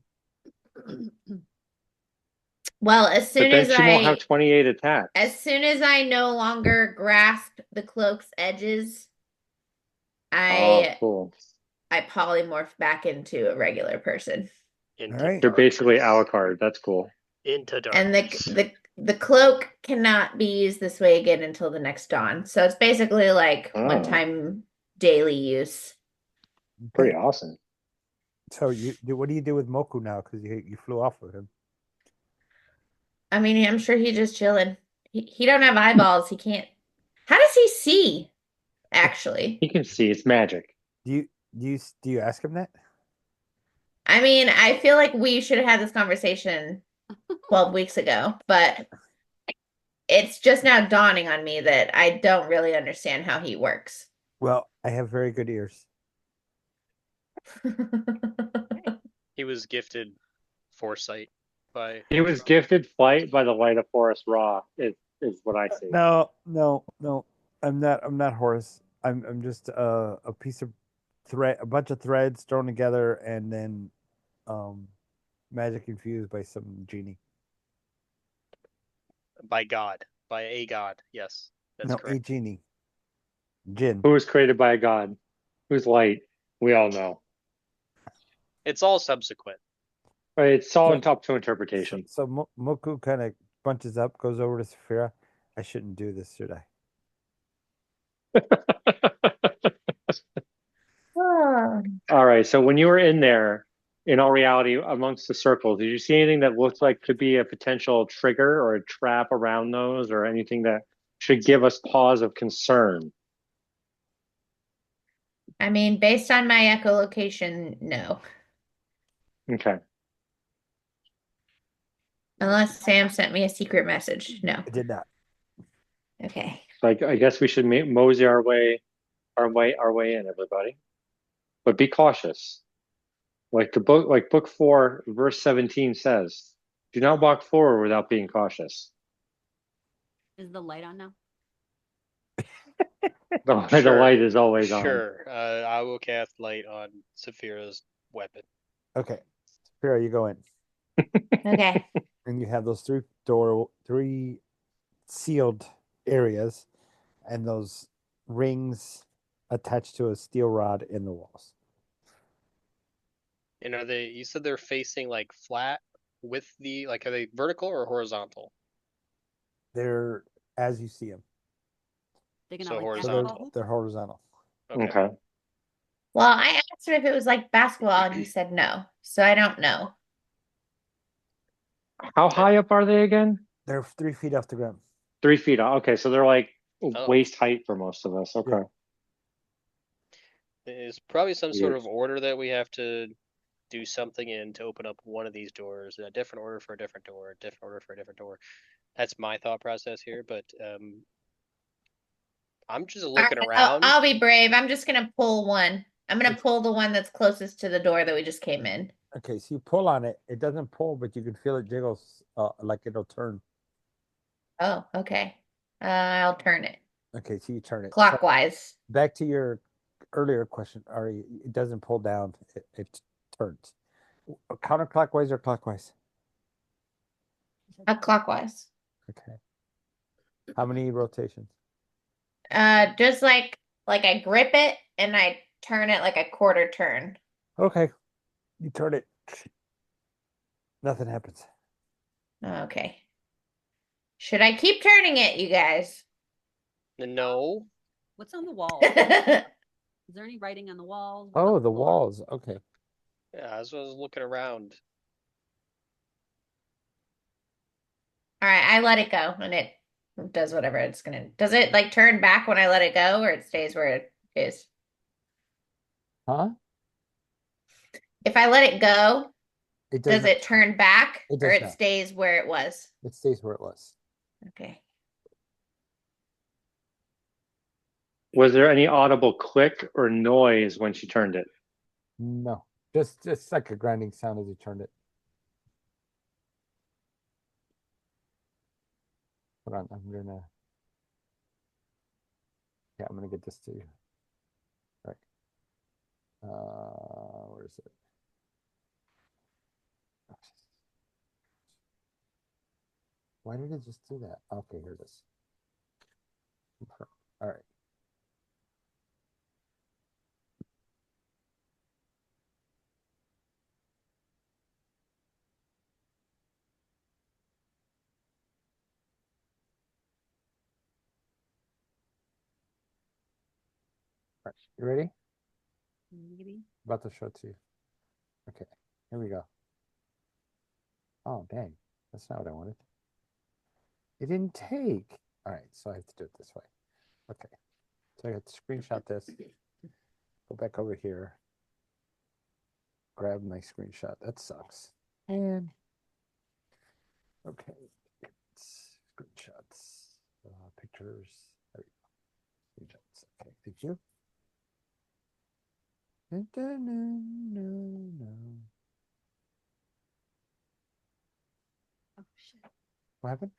Well, as But soon then as she won't have 28 attacks. as soon as I no longer grasp the cloak's edges, Oh, cool. I polymorph back into a regular person. Into All right. They're basically darkness. Alucard. That's cool. Into And darkness. the cloak cannot be used this way again until the next dawn. So it's basically like Oh. one-time daily use. Pretty awesome. So what do you do with Moku now? Because you flew off with him. I mean, I'm sure he's just chilling. He don't have eyeballs. He can't. How does he see? Actually, You can see it's magic. Do you ask him that? I mean, I feel like we should have had this conversation 12 weeks ago, but it's just now dawning on me that I don't really understand how he works. Well, I have very good ears. He was gifted foresight by. He was gifted flight by the light of Forest Raw. Is what I see. No. I'm not Horace. I'm just a piece of thread, a bunch of threads thrown together, and then magic infused by some genie. By God, by a god. Yes, that's No, a correct. genie. Jinn. Who was created by a god? Who's light? We all know. It's all subsequent. Right, it's all So- up to interpretation. So Moku kind of bunches up, goes over to Saphira. I shouldn't do this, should I? All right. So when you were in there, in all reality, amongst the circles, did you see anything that looked like could be a potential trigger or a trap around those, or anything that should give us pause of concern? I mean, based on my echolocation, no. Okay. Unless Sam sent me a secret message. No. I did not. Okay. So I guess we should mosey our way in, everybody. But be cautious. Like book 4, verse 17 says, do not walk forward without being cautious. Is the light on now? The Sure. light is always on. Sure. I will cast light on Saphira's weapon. Okay. Saphira, you go in. Okay. And you have those three sealed areas and those rings attached to a steel rod in the walls. And are they? You said they're facing like flat with the like. Are they vertical or horizontal? They're as you see them. Digging So out like horizontal. basketball They're horizontal. Okay. Well, I asked him if it was like basketball, and he said no. So I don't know. How high up are they again? They're 3 feet off the ground. 3 feet. Okay, so they're like Oh. waist height for most of us. Okay. Yeah. There's probably some sort Weird. of order that we have to do something in to open up one of these doors. A different order for a different door. A different order for a different door. That's my thought process here, but I'm just looking around. I'll be brave. I'm just gonna pull one. I'm gonna pull the one that's closest to the door that we just came in. Okay, so you pull on it. It doesn't pull, but you can feel it jiggles like it'll turn. Oh, okay. I'll turn it Okay, so you turn it. So clockwise. back to your earlier question, Ari, it doesn't pull down, it turns. Counterclockwise or clockwise? Clockwise. Okay. How many rotations? Just like I grip it and I turn it like a quarter turn. Okay. You turn it. Nothing happens. Okay. Should I keep turning it, you guys? No. What's on the wall? Is there any writing on the walls? What Oh, about the floor? walls. Okay. Yeah, I was looking around. All right, I let it go and it does whatever it's gonna. Does it like turn back when I let it go or it stays where it is? Huh? If I let it go, It does not it turn back It or does it not. stays where it was? It stays where it was. Okay. Was there any audible click or noise when she turned it? No. Just like a grinding sound as you turned it. Hold on, I'm gonna get this to you. All right. Where is it? Why did it just do that? Okay, here it is. All right. All right. You ready? Maybe. About to show it to you. Okay, here we go. Oh, dang. That's not what I wanted. It didn't take. All right, so I have to do it this way. Okay, so I got to screenshot this. Go back over here. Grab my screenshot. That sucks. And okay, screenshots. pictures. There you go. Okay, thank you. Oh shit. What happened?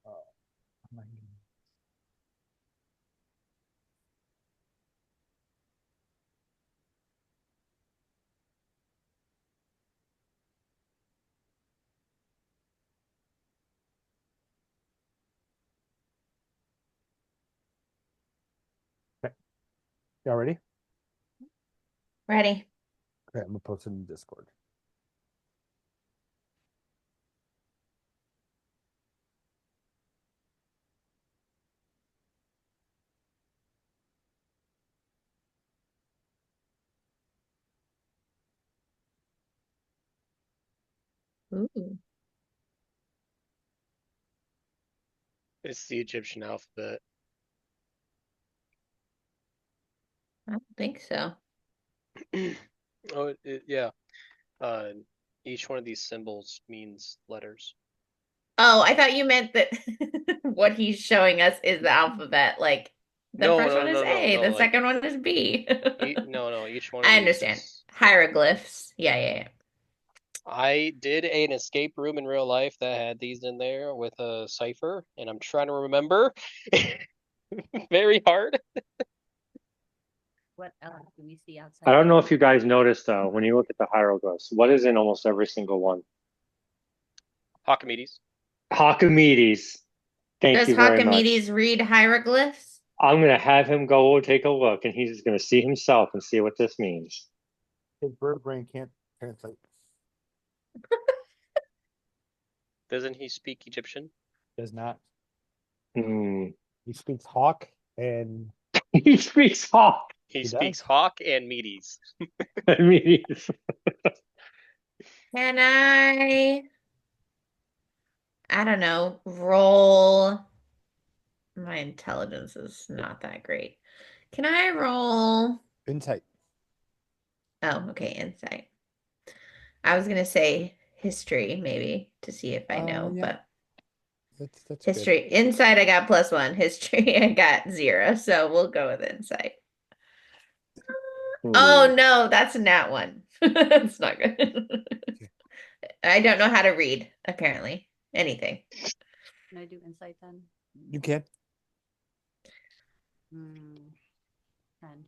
Oh my goodness. Okay. Y'all ready? Ready. Okay, I'm gonna post it in Discord. Ooh. It's the Egyptian alphabet. I don't think so. Oh, yeah. Each one of these symbols means letters. Oh, I thought you meant that what he's showing us is the alphabet. Like the No, first no, one is no, no, A, no. the Like, second one is B. no. Each one of I these understand. is. Hieroglyphs. Yeah, yeah, yeah. I did an escape room in real life that had these in there with a cipher, and I'm trying to remember. Very hard. What else do we see outside? I don't know if you guys noticed though, when you look at the hieroglyphs, what is in almost every single one? Archimedes. Archimedes. Thank Does you very much. Archimedes read hieroglyphs? I'm gonna have him go take a look, and he's just gonna see himself and see what this means. His bird brain can't translate. Doesn't he speak Egyptian? Does not. Hmm. He speaks hawk and He speaks hawk. He He speaks does. Hawk and Medes. I mean, Can I don't know, roll. My intelligence is not that great. Can I roll? insight. Oh, okay, insight. I was gonna say history, maybe, to see if I know, Yeah. but That's history. Insight, I got +1. History, I got 0. So we'll go with insight. Oh no, that's a nat one. It's not good. I don't know how to read, apparently. Anything. Can I do insight then? You can. 10.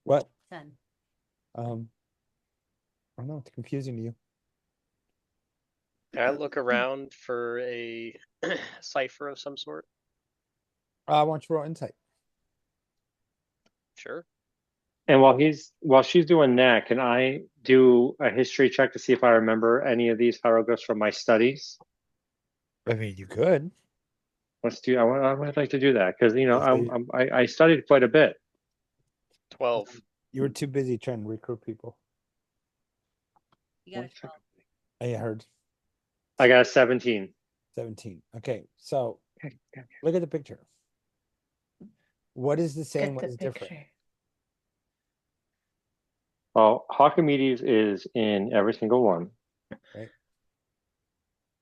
What? 10. I don't know. It's confusing to you. Can I look around for a cipher of some sort? I want you to roll insight. Sure. and while she's doing that, can I do a history check to see if I remember any of these hieroglyphs from my studies? I mean, you could. Let's do. I would like to do that because Yes, I studied quite a bit. 12. You were too busy trying to recruit people. You got a 12. I heard I got a 17. 17. Okay, so look at the picture. What is the same? Get What the is different? picture. Well, Archimedes is in every single one. Right.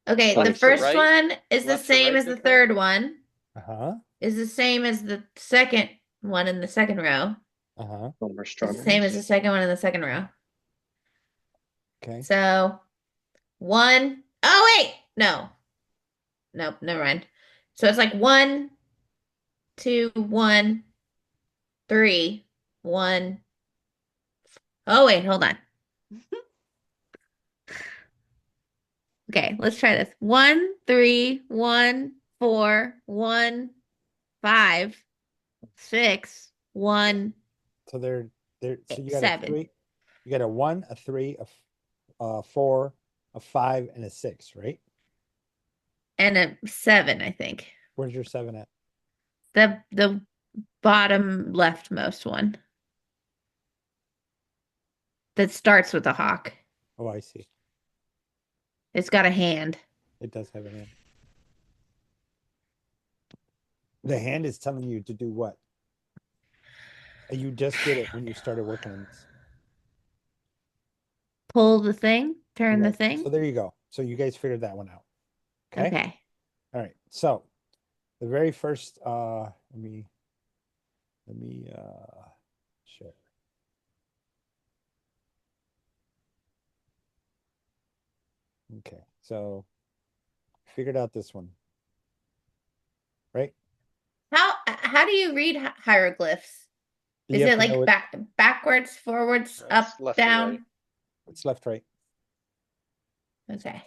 Okay, the Left to first right? one is the Left to same right, as the Nicole? third one, Uh-huh. is the same as the second one in the second row. Uh-huh. More It's the same as the second one in the second row. Okay. So 1. Oh, wait. No. Nope, never mind. So it's like 1, 2, 1, 3, 1. Oh, wait, hold on. Okay, let's try this. 1, 3, 1, 4, 1, 5, 6, 1, So so you got a 7, 3, you got a 1, a 3, a 4, a 5, and a 6, right? and a 7, I think. Where's your 7 at? The bottom leftmost one that starts with a hawk. Oh, I see. It's got a hand. It does have an hand. The hand is telling you to do what? You just did it when you started working on this. Pull the thing, turn the Right. thing. So there you go. So you guys figured that one out. Okay. Okay. All right. So the very first let me share. Okay. So figured out this one. Right? How do you read hieroglyphs? Is You have it to know like backwards, forwards, It's up, left to down? right. it's left, right. Okay.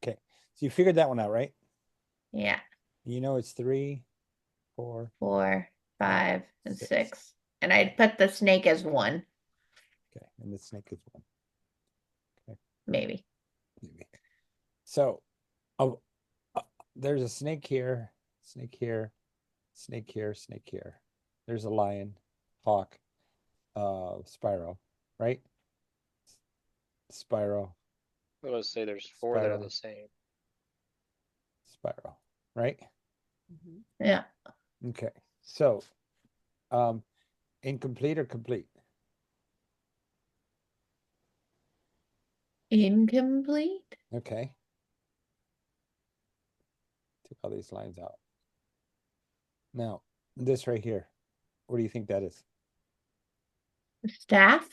Okay. So you figured that one out, right? Yeah. You know it's 3, 4, 4, 5, and 6. 6. And I'd put the snake as 1, Okay. And the snake is 1. maybe. Maybe. So oh, there's a snake here, snake here, snake here, snake here. There's a lion, hawk, spiral, right? Spiral, I was say there's 4 that are Spiral. the same. spiral, right? Mhm. Yeah. Okay. So, incomplete or complete? Incomplete? Okay. Took all these lines out. Now, this right here, what do you think that is? Staff?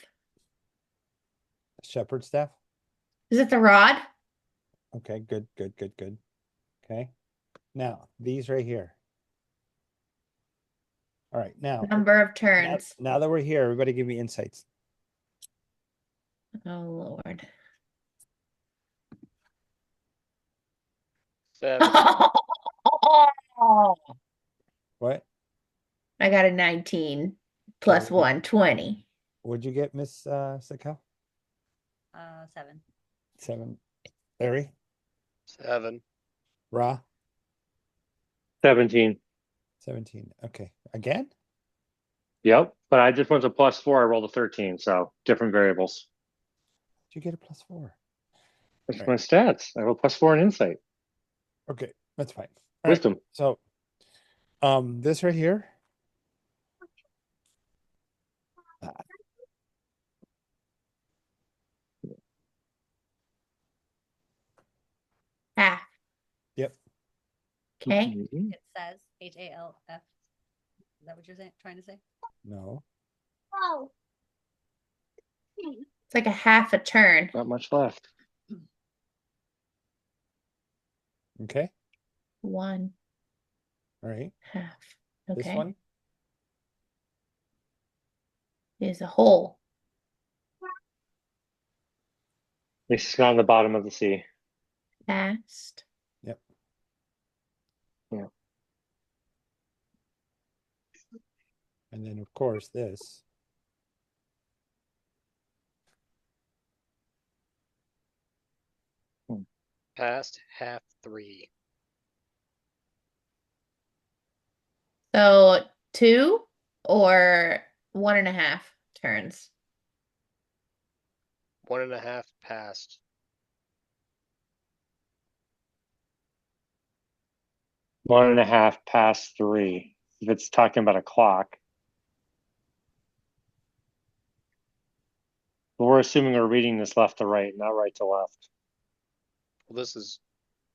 Shepherd staff? Is it the rod? Okay, good, good, good, good. Okay. Now, these right here. All right, now, Number of turns. now that we're here, everybody give me insights. Oh, Lord. 7. What? I got a 19 plus Okay. 1, 20. What'd you get, Miss Sakel? 7. 7. Larry? 7. Ra? 17. 17. Okay. Again? Yep. But I just went to +4. I rolled a 13. So different variables. Did you get a +4? That's Right. my stats. I rolled +4 in insight. Okay, that's fine. All right, Wisdom. so this right here. Half. Yep. Okay. Mhm. It says HALF. Is that what you're trying to say? No. It's like a half a turn. Not much left. Okay. 1 All right. half. This Okay. one. Is a hole. It's not on the bottom of the sea. Fast. Yep. Yeah. And then of course this. Past half 3. So 2 or 1.5 turns. 1.5 past. 1.5 past 3. If it's talking about a clock. But we're assuming we're reading this left to right, not right to left. Well, this is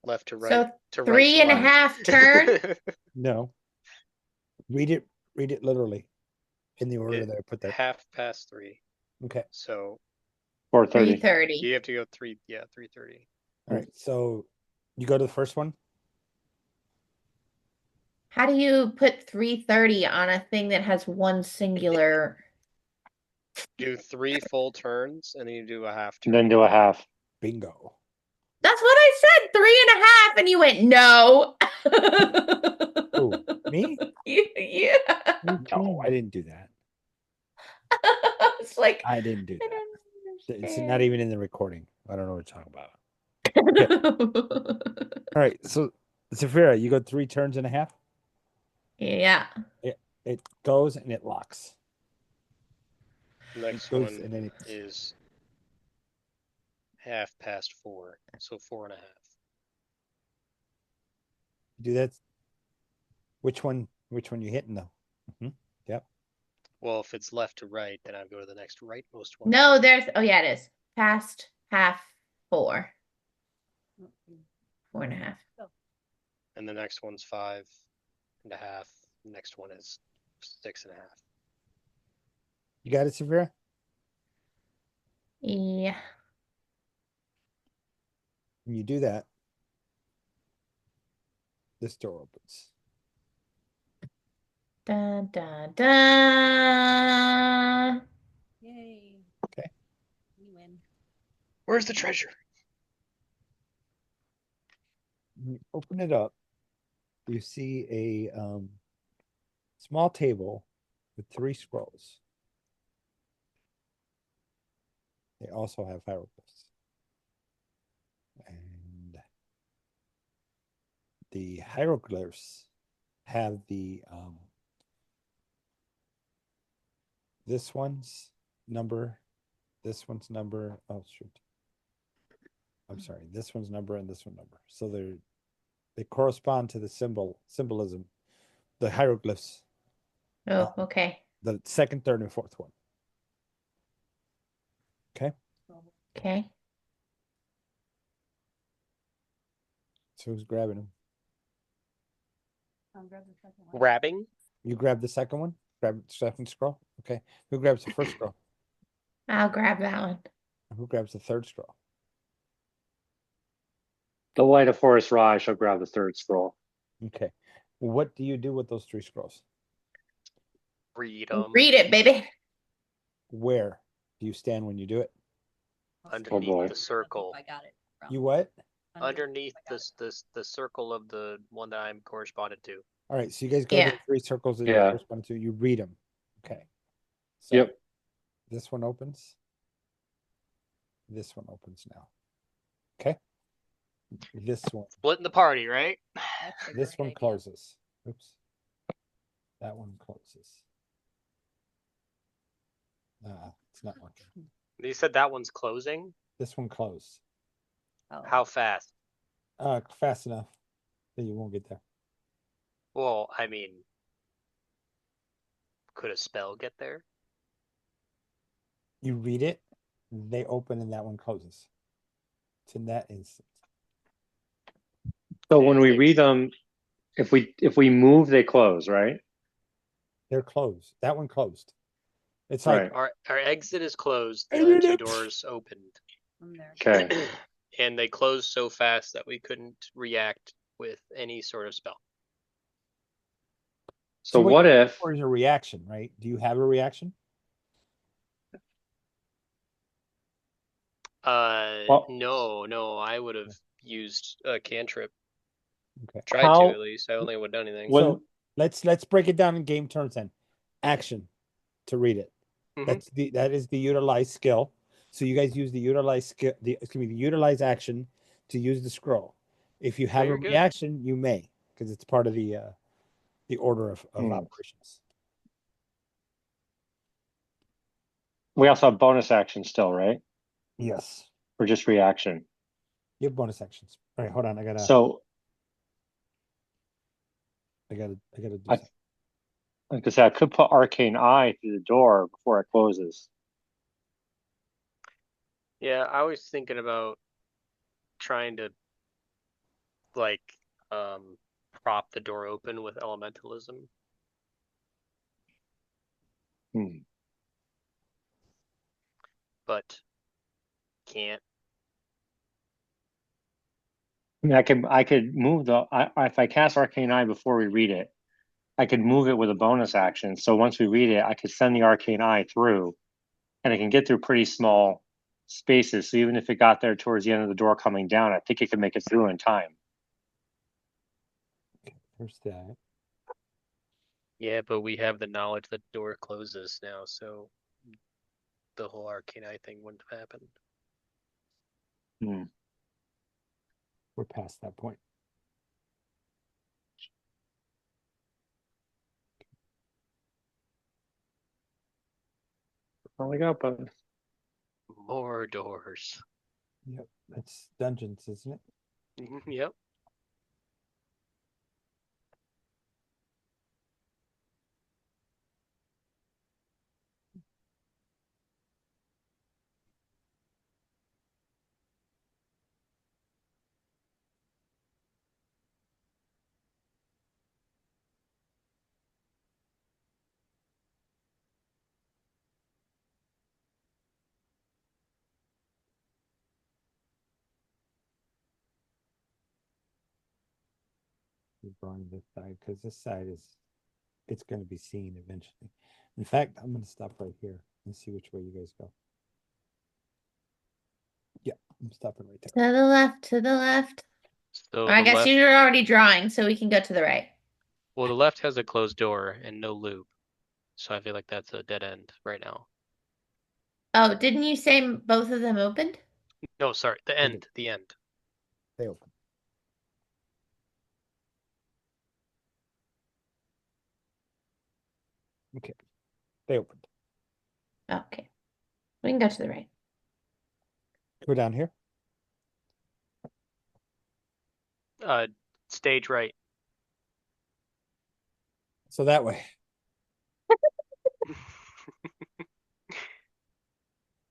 left to right So to right three to and a left. half turn. No. Read it literally in the order that I put that. Half past 3. Okay. So 4:30. 3:30. you have to go 3:30. All right. So you go to the first one. How do you put 3:30 on a thing that has one singular? Do 3 full turns and then you do a half And turn. then do a half. Bingo. That's what I said, 3.5, and you went no. Who? Me? Yeah. No, I didn't do that. It's like I didn't do I that. don't It's not even in the recording. I don't know what you're talking about. understand. All right. So Zafira, you go 3 turns and a half. Yeah. It goes and it locks. Next It goes one and then is half past 4. So 4.5. do that. Which one you hitting though? Yep. Well, if it's left to right, then I'd go to the next rightmost one. No, there's, oh yeah, it is. Past half 4. 4.5. And the next one's 5.5. The next one is 6.5. You got it, Severa? Yeah. When you do that, this door opens. Dun, dun, dun. Yay. Okay. We win. Where's the treasure? When you open it up, you see a small table with 3 scrolls. They also have hieroglyphs. And the hieroglyphs have the this one's number, this one's number. Oh shoot. I'm sorry, this one's number and this one's number. So they correspond to the symbolism, the hieroglyphs, Oh, okay. the second, third, and fourth one. Okay. Okay. So who's grabbing them? Grab the second one. Grabbing? You grab the second one? Grab the second scroll? Okay. Who grabs the first scroll? I'll grab that one. Who grabs the third scroll? The Light of Forest Rye shall grab the 3rd scroll. Okay. What do you do with those 3 scrolls? Read them Read it, baby. Where do you stand when you do it? underneath boy. the circle. I got it. From. You what? Underneath the circle of the one that I'm corresponded to. All right. So you guys go to Yeah. the 3 circles that you Yeah. correspond to. You read them. Okay. So Yep. this one opens. This one opens now. Okay. This one. Splitting the party, right? That's a This great one idea. closes. Oops. That one closes. It's not working. You said that one's closing. This one closed. Oh. How fast? Fast enough that you won't get there. Well, I mean, could a spell get there? You read it, they open, and that one closes. It's in that instant. So when we read them, if we move, they close, right? They're closed. That one closed. It's like Right. Our exit is closed. The other 2 doors opened. I'm there. Okay. And they closed so fast that we couldn't react with any sort of spell. So what if Or is a reaction, right? Do you have a reaction? Well- No, I would have used a cantrip. Okay. Tried How- to at least. I only would have done anything. When- So let's break it down in game terms then. Action to read it. Mhm. That is the utilize skill. So you guys use the utilize skill, the utilize action to use the scroll. If you have a you're good. reaction, you may, because it's part of the order of Hmm. operations. we also have bonus action still, right? Yes. Or just reaction? You have bonus actions. All right, hold on. I gotta So do I- something. like I said, I could put Arcane Eye through the door before it closes. Yeah, I was thinking about trying to like prop the door open with elementalism. Hmm. But can't. I mean, I could move if I cast Arcane Eye before we read it, I could move it with a bonus action. So once we read it, I could send the Arcane Eye through, and it can get through pretty small spaces. So even if it got there towards the end of the door coming down, I think it could make it through in time. There's that. Yeah, but we have the knowledge that the door closes now, so the whole Arcane Eye thing wouldn't have happened. Hmm. We're past that point. Well, we got both. More doors. Yep. That's dungeons, isn't it? Yep. We're drawing this side because this side it's going to be seen eventually. In fact, I'm going to stop right here and see which way you guys go. Yeah, I'm stopping right there. To the left, to the left. So Or I the guess left, you're already drawing, so we can go to the right. well, the left has a closed door and no loop. So I feel like that's a dead end right now. Oh, didn't you say both of them opened? No, sorry, the They end, did. the end. They open. Okay, they opened. Okay. We can go to the right. Go down here. Stage right. So that way.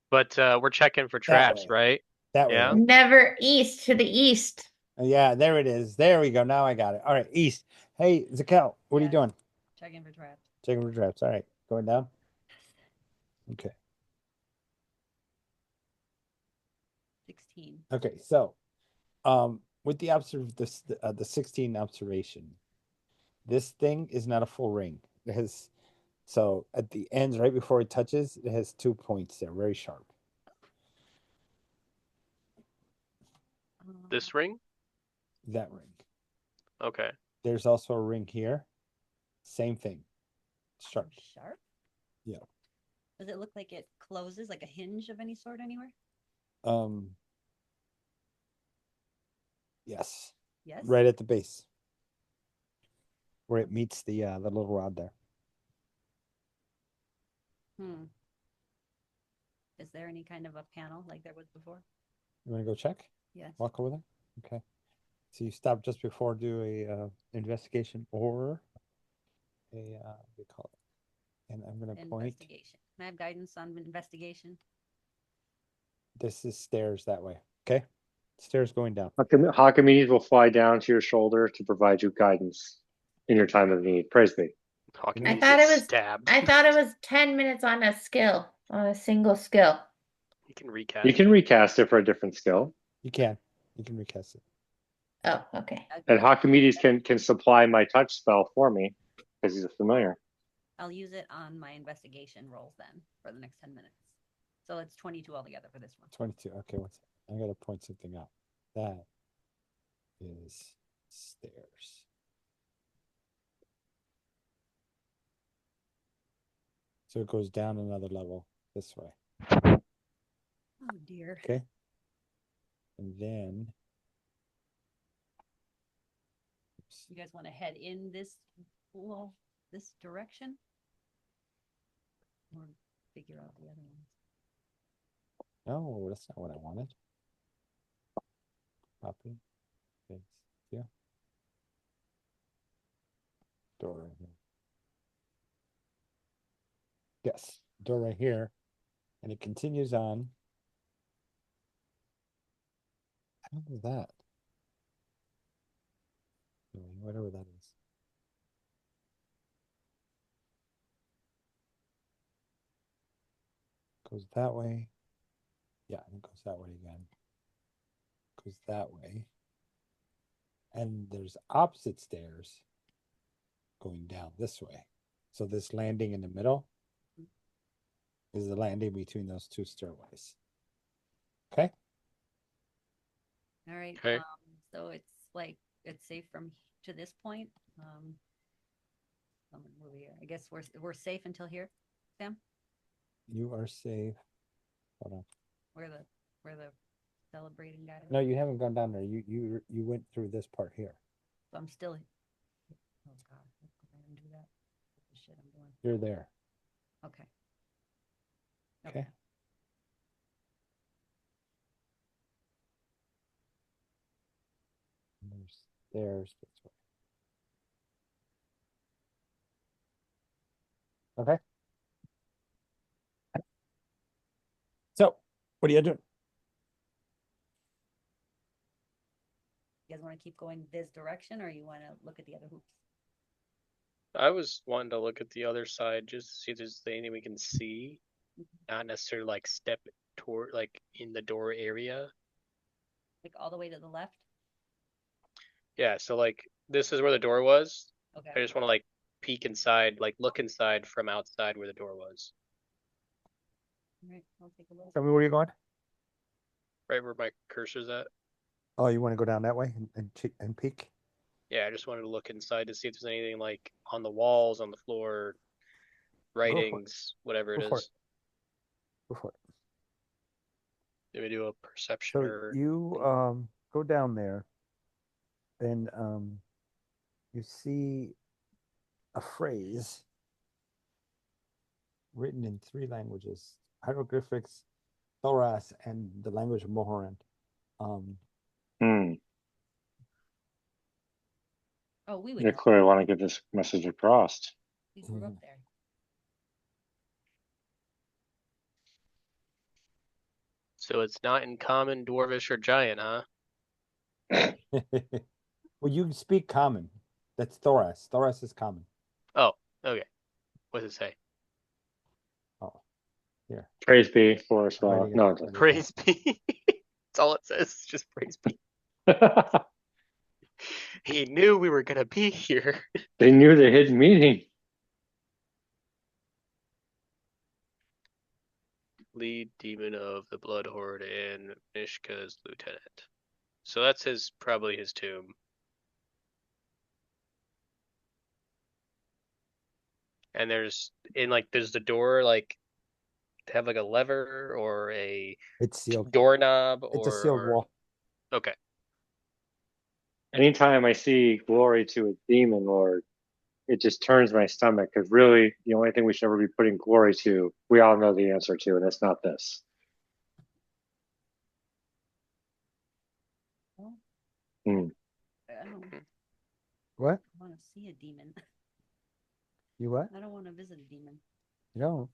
But we're checking for That traps, way. right? That way. Yeah. Right? Never east, to the east. Yeah, there it is. There we go. Now I got it. All right, east. Hey, Zakel, what are you Yeah. doing? Checking for traps. Checking for traps. All right, going down. Okay. 16. Okay, so with the the 16 observation, this thing is not a full ring. It has so at the ends, right before it touches, it has 2 points there, very sharp. This ring? That ring. Okay. There's also a ring here. Same thing. Sharp. Sharp? Yeah. Does it look like it closes, like a hinge of any sort anywhere? Yes. Yes. Right at the base. Where it meets the little rod there. Is there any kind of a panel like there was before? You want to go check? Yes. Walk over there? Okay. So you stop just before do a investigation or a what do you call it? And I'm gonna point. Investigation. Can I have guidance on investigation? This is stairs that way. Okay. Stairs going down. Hawkamides will fly down to your shoulder to provide you guidance in your time of need. Praise be. Hawking I means thought get it was stabbed. I thought it was 10 minutes on a skill, on a single skill. You can recast. You can recast it for a different skill. You can. You can recast it. Oh, okay. And Hawkamides can supply my touch spell for me because he's a familiar. I'll use it on my investigation rolls then for the next 10 minutes. So it's 22 altogether for this one. 22. Okay, what's I gotta point something out. That is stairs. So it goes down another level this way. Oh dear. Okay. And then You guys want to head in this this direction? Or figure out the other ones? no, that's not what I wanted. Copy. Paste. Yeah. Door right here. Yes, door right here. And it continues on. How is that? Whatever that is. Goes that way. Yeah, and it goes that way again. Goes that way. And there's opposite stairs going down this way. So this landing in the middle is the landing between those two stairways. Okay. All right. Okay. So it's like it's safe from to this point. I'm gonna move here. I guess we're safe until here, Sam. You are safe. Hold on. Where the celebrating guy. No, you haven't gone down there. You went through this part here. So I'm still. Oh God, I didn't do that. What the shit I'm doing. You're there. Okay. Okay. And there's stairs this way. Okay. So, what are you doing? You guys want to keep going this direction, or you want to look at the other hoops? I was wanting to look at the other side just to see if there's anything we can see. Not necessarily like step toward like in the door area. Like all the way to the left. Yeah, so like this is where the door was. Okay. I just want to like peek inside, like look inside from outside where the door was. All right, I'll take a look. Tell me where you're going. Right where my cursor's at. Oh, you want to go down that way and peek? Yeah, I just wanted to look inside to see if there's anything like on the walls, on the floor, writings, whatever it Go for it. is. Go for it. Let me do a perception So or you go down there, and you see a phrase written in 3 languages: hieroglyphics, Thoras, and the language of Mulhorand. Oh, we would You know. clearly want to get this message across. We grew up there. so it's not in common, dwarvish, or giant, huh? Well, you speak common. That's Thoras. Thoras is common. Oh, okay. What does it say? Oh, here. Praise be for us I'm all. writing it No, down. Praise be. That's all it says. Just praise be. He knew we were gonna be here. they knew the hidden meaning. Lead demon of the Blood Horde and Mishka's lieutenant. So that's probably his tomb. And there's the door like to have like a lever or a It's sealed. doorknob It's a sealed wall. Okay. Anytime I see glory to a demon lord, it just turns my stomach, because really the only thing we should ever be putting glory to, we all know the answer to, and it's not this. Well, Hmm. I don't What? want to see a demon. You what? I don't want to visit a demon. You don't.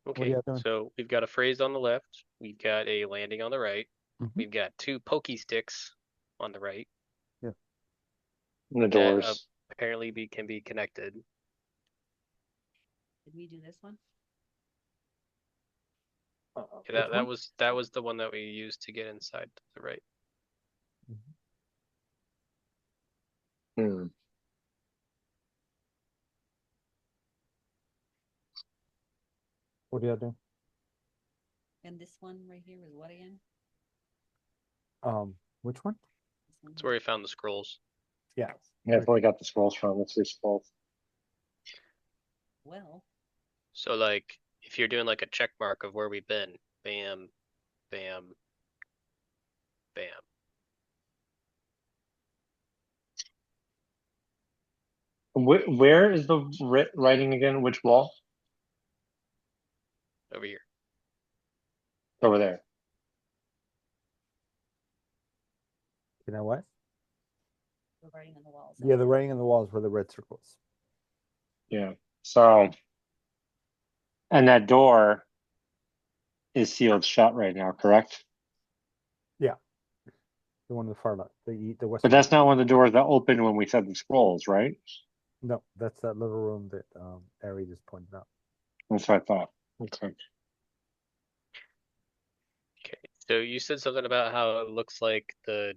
Okay, you doing? so we've got a phrase on the left. We've got a landing on the right. Mhm. We've got 2 pokey sticks on the right And the that doors. apparently can be connected. Did we do this one? Yeah, that was the one that we used to get inside to the right. Hmm. What are you doing? And this one right here is what again? Which one? This one That's here. where we found the scrolls. Yeah. Yeah, that's where we got the scrolls from. Let's see scrolls. Well, So like if you're doing like a check mark of where we've been, bam, bam, bam. Where is the writing again? Which wall? Over here. Over there. You know what? the writing on the walls. Yeah, the writing on the walls were the red circles. Yeah. So, and that door is sealed shut right now, correct? Yeah. The one on the far left. The west. But that's not one of the doors that opened when we said the scrolls, right? No, that's that little room that Ari just pointed out. That's what I thought. Okay. Okay. So you said something about how it looks like the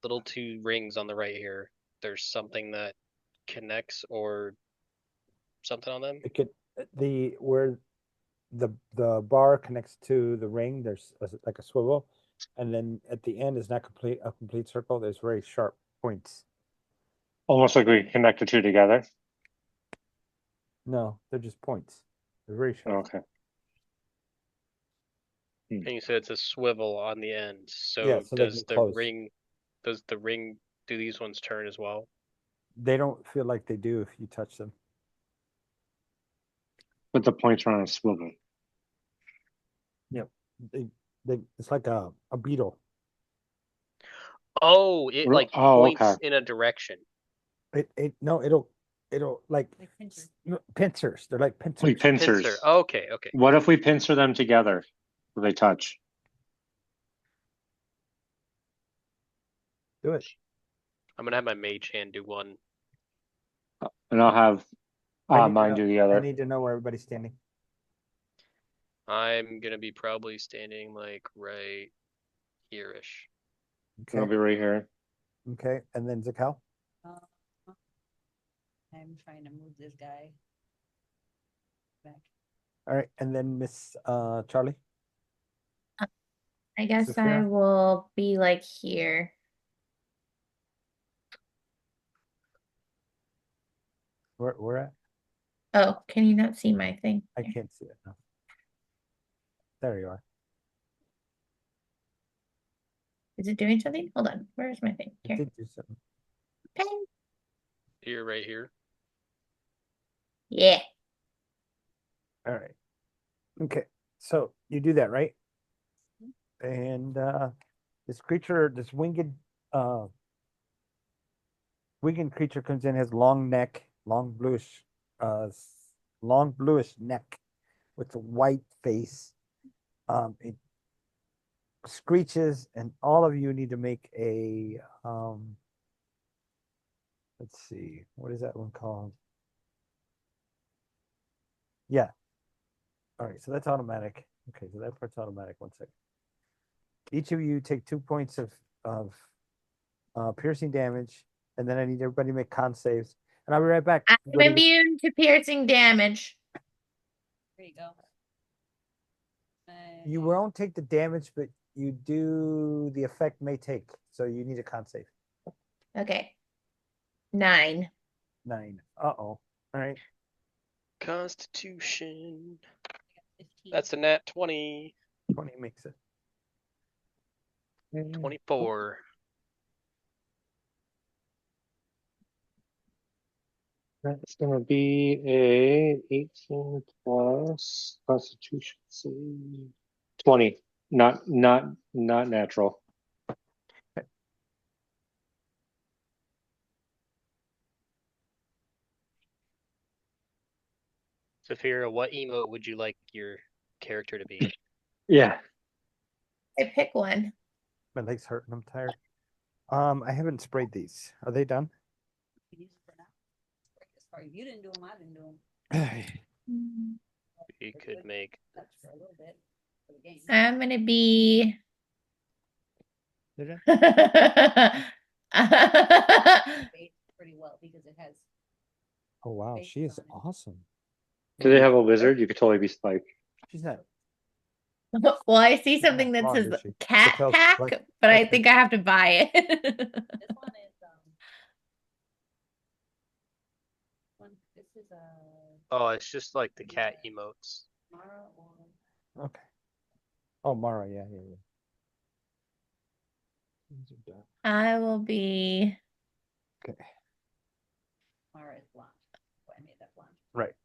little 2 rings on the right here. There's something that connects or something on them. It could where the bar connects to the ring. There's like a swivel, and then at the end is not a complete circle. There's very sharp points. Almost like we connect the 2 together. No, they're just points. They're very sharp. Okay. And you said it's a swivel on the end. So Yeah, so they does can the close. ring do these ones turn as well? They don't feel like they do if you touch them. But the points are on a swivel. Yep. It's like a beetle. Oh, it like points okay. in a direction. It'll like Like pincers. pincers. They're like pincers. Like pincers. Pincer. Okay, okay. What if we pincer them together? Will they touch? Do it. I'm gonna have my mage hand do one. And I'll have mine do the I other. need to know where everybody's standing. I'm gonna be probably standing like right here-ish. I'll Okay. be right here. Okay. And then Zakal? Uh, I'm trying to move this guy back. All right. And then Miss Charlie? I guess I Sophia? will be like here. Where at? Oh, can you not see my thing? I can't see it now. There you are. Is it doing something? Hold on. Where's my thing? It Here. did do something. Ping. You're right here. Yeah. All right. Okay. So you do that, right? And this creature, this winged creature comes in, has long neck, long bluish neck with a white face. It screeches, and all of you need to make a let's see, what is that one called? Yeah. All right, so that's automatic. Okay, so that part's automatic. 1 second. Each of you take 2 points of piercing damage, and then I need everybody to make con saves. And I'll be right back. I'm What do you- immune to piercing damage. There you go. You won't take the damage, but you do, the effect may take. So you need a con save. Okay. 9. 9. Uh-oh. All right. Constitution. 15. That's a nat 20. 20 makes it. 24. That's gonna be a 18 plus Constitution save. 20. Not natural. Saphira, what emote would you like your character to be? Yeah. I pick one. My legs hurt and I'm tired. I haven't sprayed these. Are they done? You can use it for now. As far as you didn't do them, I didn't do them. We could make That's for a little bit for the game. I'm gonna be. Did it? Bait pretty well because it has. Oh wow, Based she is on it. awesome. Do they have a wizard? You could totally be Spike. She's not. Well, I see She's not something that wrong, says is she? cat Raquel's pack, like- but I like think I have to buy it. This one is this is a Oh, it's just like the cat emotes. Mara or Okay. Oh, Mara, yeah. These are done. I will be. Okay. Mara is blonde. So I made that blonde. Right.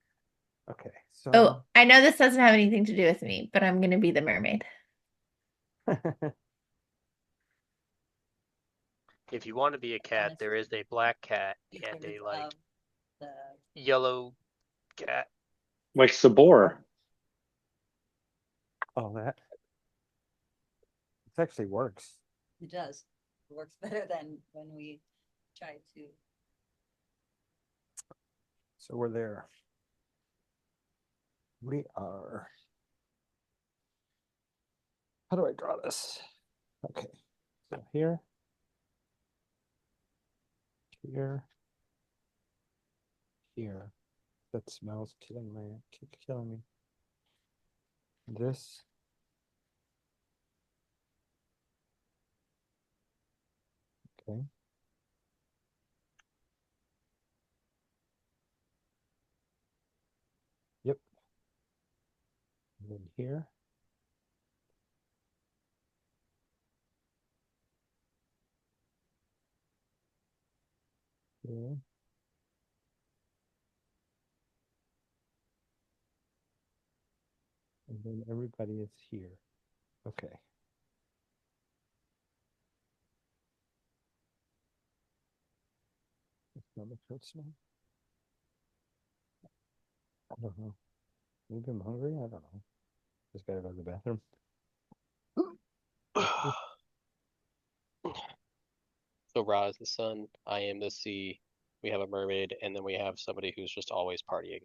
Okay. So Oh, I know this doesn't have anything to do with me, but I'm gonna be the mermaid. If you want to be a cat, there is a black cat and a Because like of the yellow cat. Like Sabor. oh, that. It actually works. it does. It works better than when we try to. So we're there. We are. How do I draw this? Okay. So here. Here. That smells killing me. This. Okay. Yep. And then here. Here. And then everybody is here. Okay. Stomach hurts now. I don't know. Maybe I'm hungry. I don't know. Just gotta go to the bathroom. So Ra is the sun, I am the sea, we have a mermaid, and then we have somebody who's just always partying.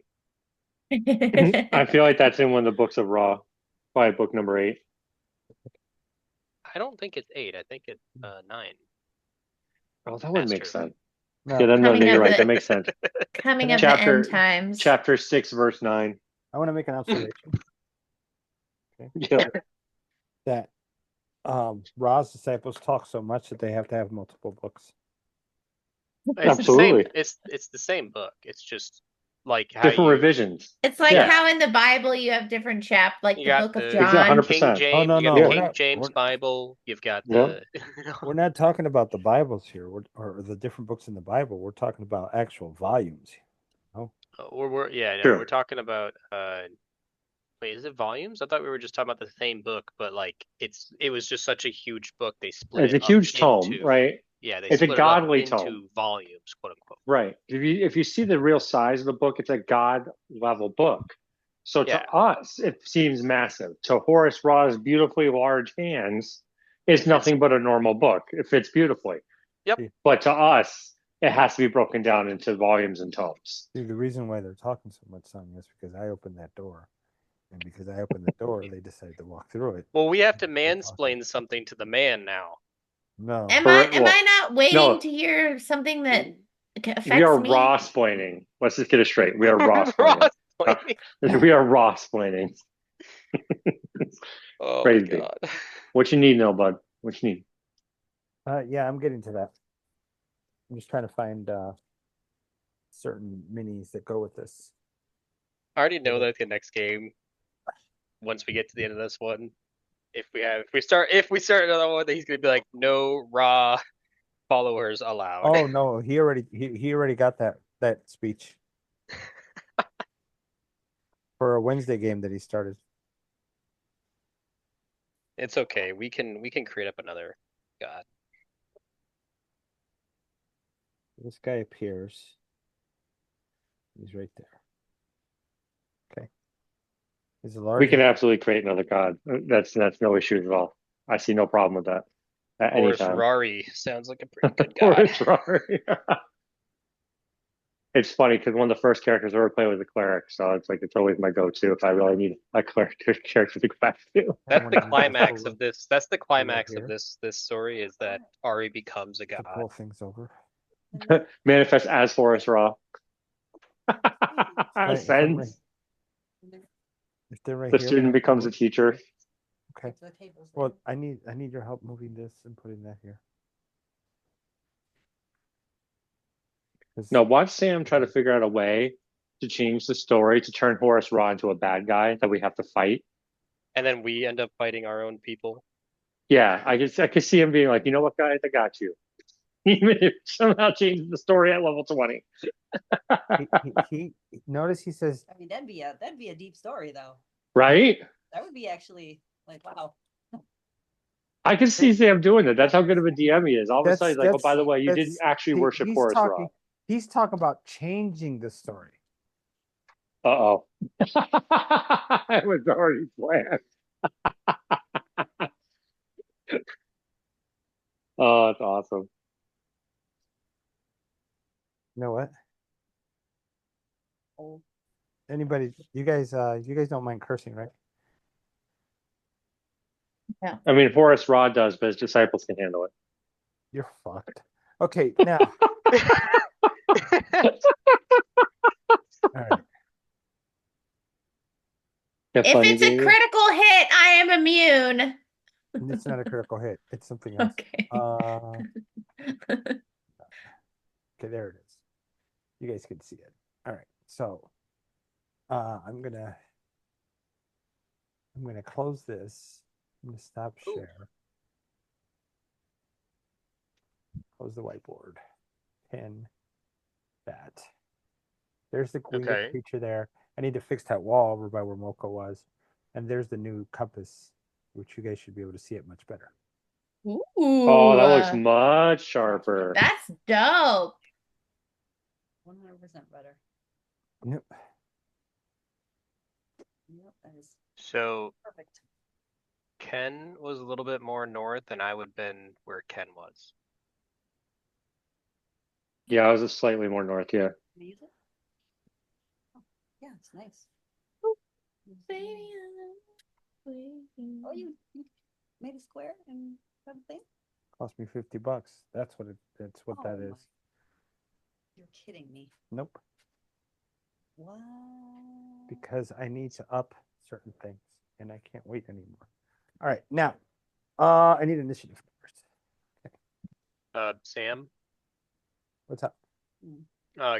I feel like that's in one of the books of Raw, by book number 8. I don't think it's 8. I think it's 9. Oh, that would make Master. sense. No, Yeah, then no, Coming you're of right. the- That makes sense. Coming of the Chapter- end times. Chapter 6, verse 9. I want to make an observation. Okay. Yeah. That Ra's disciples talk so much that they have to have multiple books. It's Absolutely. the same. It's the same book. It's just like how Different you revisions. It's like Yeah. how in the Bible you have different like You the got book of the John. Exactly, King 100%. James. Oh, no, you got no, the we're King not- James we're- Bible. You've got Yep. the. We're not talking about the Bibles here, or the different books in the Bible. We're talking about actual volumes. We're True. talking about wait, is it volumes? I thought we were just talking about the same book, but like it was just such a huge book they split It's it a up huge tome, into, right? Yeah, they It's a split it up godly into tome. volumes, quote unquote. Right. If you see the real size of the book, it's a god level book. So to Yeah. us, it seems massive. To Horace Raw's beautifully large hands, it's nothing but a normal book. It fits beautifully. Yep. But to us, it has to be broken down into volumes and tomes. See, the reason why they're talking so much, Sonya, is because I opened that door. And because I opened the door, they decided to walk through it. Well, we have to They're talking. mansplain something to the man now. No. Am Correct. I Well, not waiting no. to hear something that affects We are me? raw-splaining. Let's just get it straight. We are raw-splaining. We are raw-splaining. Oh Crazy. my god. What you need, now, bud? What you need? Yeah, I'm getting to that. I'm just trying to find certain minis that go with this. I already know that the next game, once we get to the end of this one, if we start another one, that he's gonna be like, no raw followers allowed. Oh no, he already got that speech for a Wednesday game that he started. It's okay. We can create up another god. This guy appears. He's right there. Okay. He's a large. We can absolutely create another god. That's no issue at all. I see no problem with that. At any Horace time. Rari sounds like a pretty good god. Horace Rari. It's funny because one of the first characters I ever played was a cleric, so it's always my go-to if I really need a character to go back to. That's the Someone climax pull of this. That's the climax here. of this story is that Ari becomes a to god. pull things over. Manifest as Horace Raw. Right, Sends. If they're right The here, student then becomes a teacher. Okay. Well, I need your help moving this and putting that here. 'Cause- No, watch Sam try to figure out a way to change the story to turn Horace Raw into a bad guy that we have to fight. And then we end up fighting our own people. Yeah, I could see him being like, you know what, guys, I got you. Even if somehow changes the story at level 20. he notice he says, I mean, that'd be a deep story though. Right? That would be actually like, wow. I can see Sam doing that. That's how good of a DM he is. All of a sudden, he's like, oh, by the way, you didn't that's- actually worship he's Horace talking, Raw. He's talking about changing the story. Uh-oh. It was already planned. Oh, that's awesome. You know what? Oh. Anybody, you guys don't mind cursing, right? I mean, Horace Raw does, but his disciples can handle it. You're fucked. Okay, now. All right. Have If fun, it's a Xavier. critical hit, I am immune. It's not a critical hit. It's something else. Okay. Okay, there it is. You guys can see it. All right. So I'm gonna close this. I'm gonna stop share. Close the whiteboard. Pin that. There's the winged Okay. creature there. I need to fix that wall over by where Mocha was. And there's the new compass, which you guys should be able to see it much better. Ooh, Oh, that looks much sharper. that's dope. 100% better. Yep. Yep, that is So perfect. Ken was a little bit more north, and I would have been where Ken was. Yeah, I was just slightly more north, yeah. Can I use it? Oh, yeah, it's nice. Baby, Oh, you made a square and something? Cost me $50. That's what that is. You're kidding me. Nope. What? Because I need to up certain things and I can't wait anymore. All right, now I need initiative first. Sam, What's up?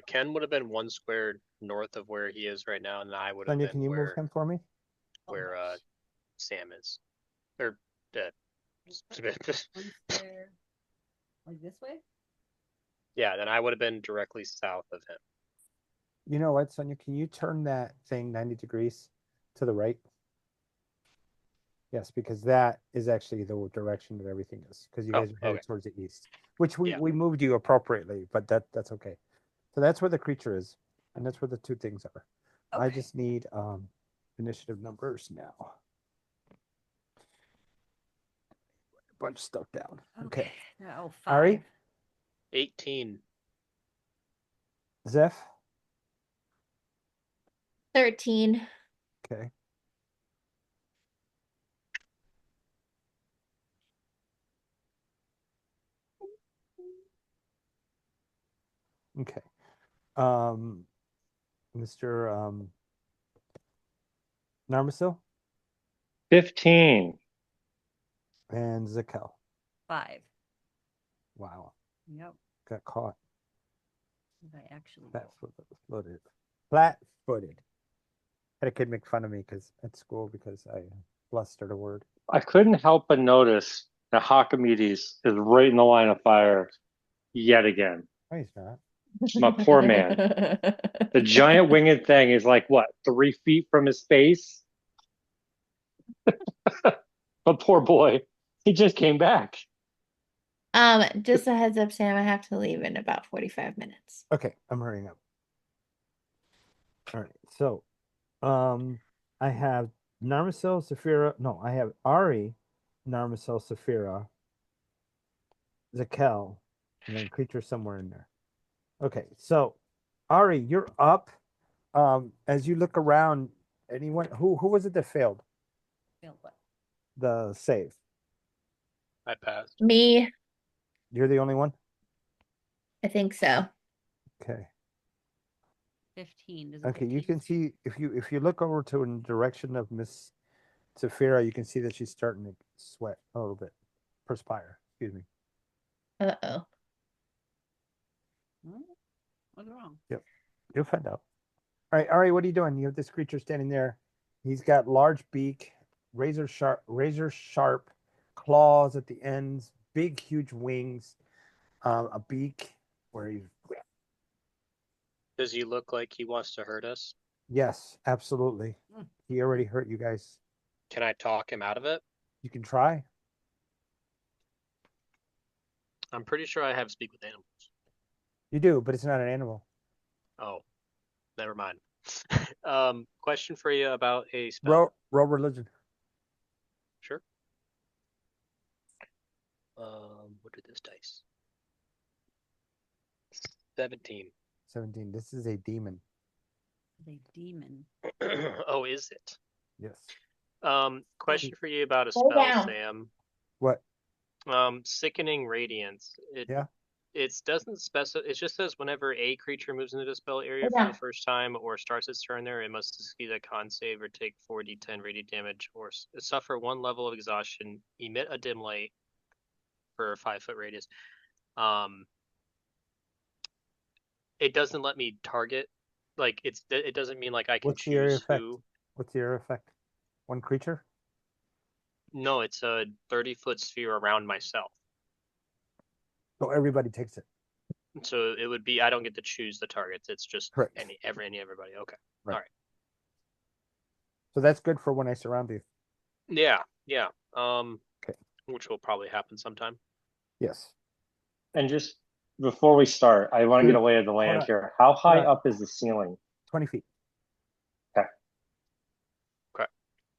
Ken would have been 1 square north of where he is right now, and I would have Sonia, been can you move him for me? where Sam is. Or One square. Like this way? yeah, then I would have been directly south of him. You know what, Sonia? Can you turn that thing 90 degrees to the right? Yes, because that is actually the direction that everything is. Because you guys are headed towards the east, which we moved you appropriately, but that's okay. So that's where the creature is, and that's where the two things are. Okay. I just need initiative numbers now. A bunch of stuff down. Okay. Oh, 5. Ari? 18. Zeph? 13. Okay. Okay. Mr. Narmasil? 15. And Zakel? 5. Wow. Yep. Got caught. I actually Flat-footed. Flat-footed. Had a kid make fun of me at school because I blustered a word. I couldn't help but notice that Hakamedes is right in the line of fire yet again. No, he's not. My poor man. The giant winged thing is like, what, 3 feet from his face? But poor boy, he just came back. Just a heads up, Sam, I have to leave in about 45 minutes. Okay, I'm hurrying up. All right, so I have Narmasil, Saphira. No, I have Ari, Narmasil, Saphira, Zakel, and then creature somewhere in there. Okay, so Ari, you're up. As you look around, anyone who was it that failed? Failed what? The save. I passed. Me, You're the only one? I think so. Okay. 15. Okay, you can see if you look over to in the direction of Miss Saphira, you can see that she's starting to sweat a little bit. Perspire, excuse me. Uh-oh. What's wrong? Yep. You'll find out. All right, Ari, what are you doing? You have this creature standing there. He's got large beak, razor sharp claws at the ends, big, huge wings, a beak where he's. Does he look like he wants to hurt us? Yes, absolutely. He already hurt you guys. Can I talk him out of it? You can try. I'm pretty sure I have speak with animals. You do, but it's not an animal. Oh, never mind. Question for you about a spell. Roll religion. Sure. What did this dice? 17. 17. This is a demon. A demon. Oh, is it? Yes. Question for you about a Slow spell, down. Sam. What? Sickening Radiance. Yeah. It doesn't specify. It just says whenever a creature moves into the spell area Slow for down. the first time or starts its turn there, it must succeed a con save or take 4d10 radiant damage or suffer 1 level of exhaustion, emit a dim light for a 5-foot radius. It doesn't let me target. Like it doesn't mean like I can What's the area choose effect? who. What's the area effect? One creature? No, it's a 30-foot sphere around myself. So everybody takes it. So it would be I don't get to choose the targets. It's just Correct. everybody. Okay. Right. All right. So that's good for when I surround you. Yeah. Okay. Which will probably happen sometime. Yes. And just before we start, I want to get a lay of the land here. How high up is the ceiling? 20 feet. Okay.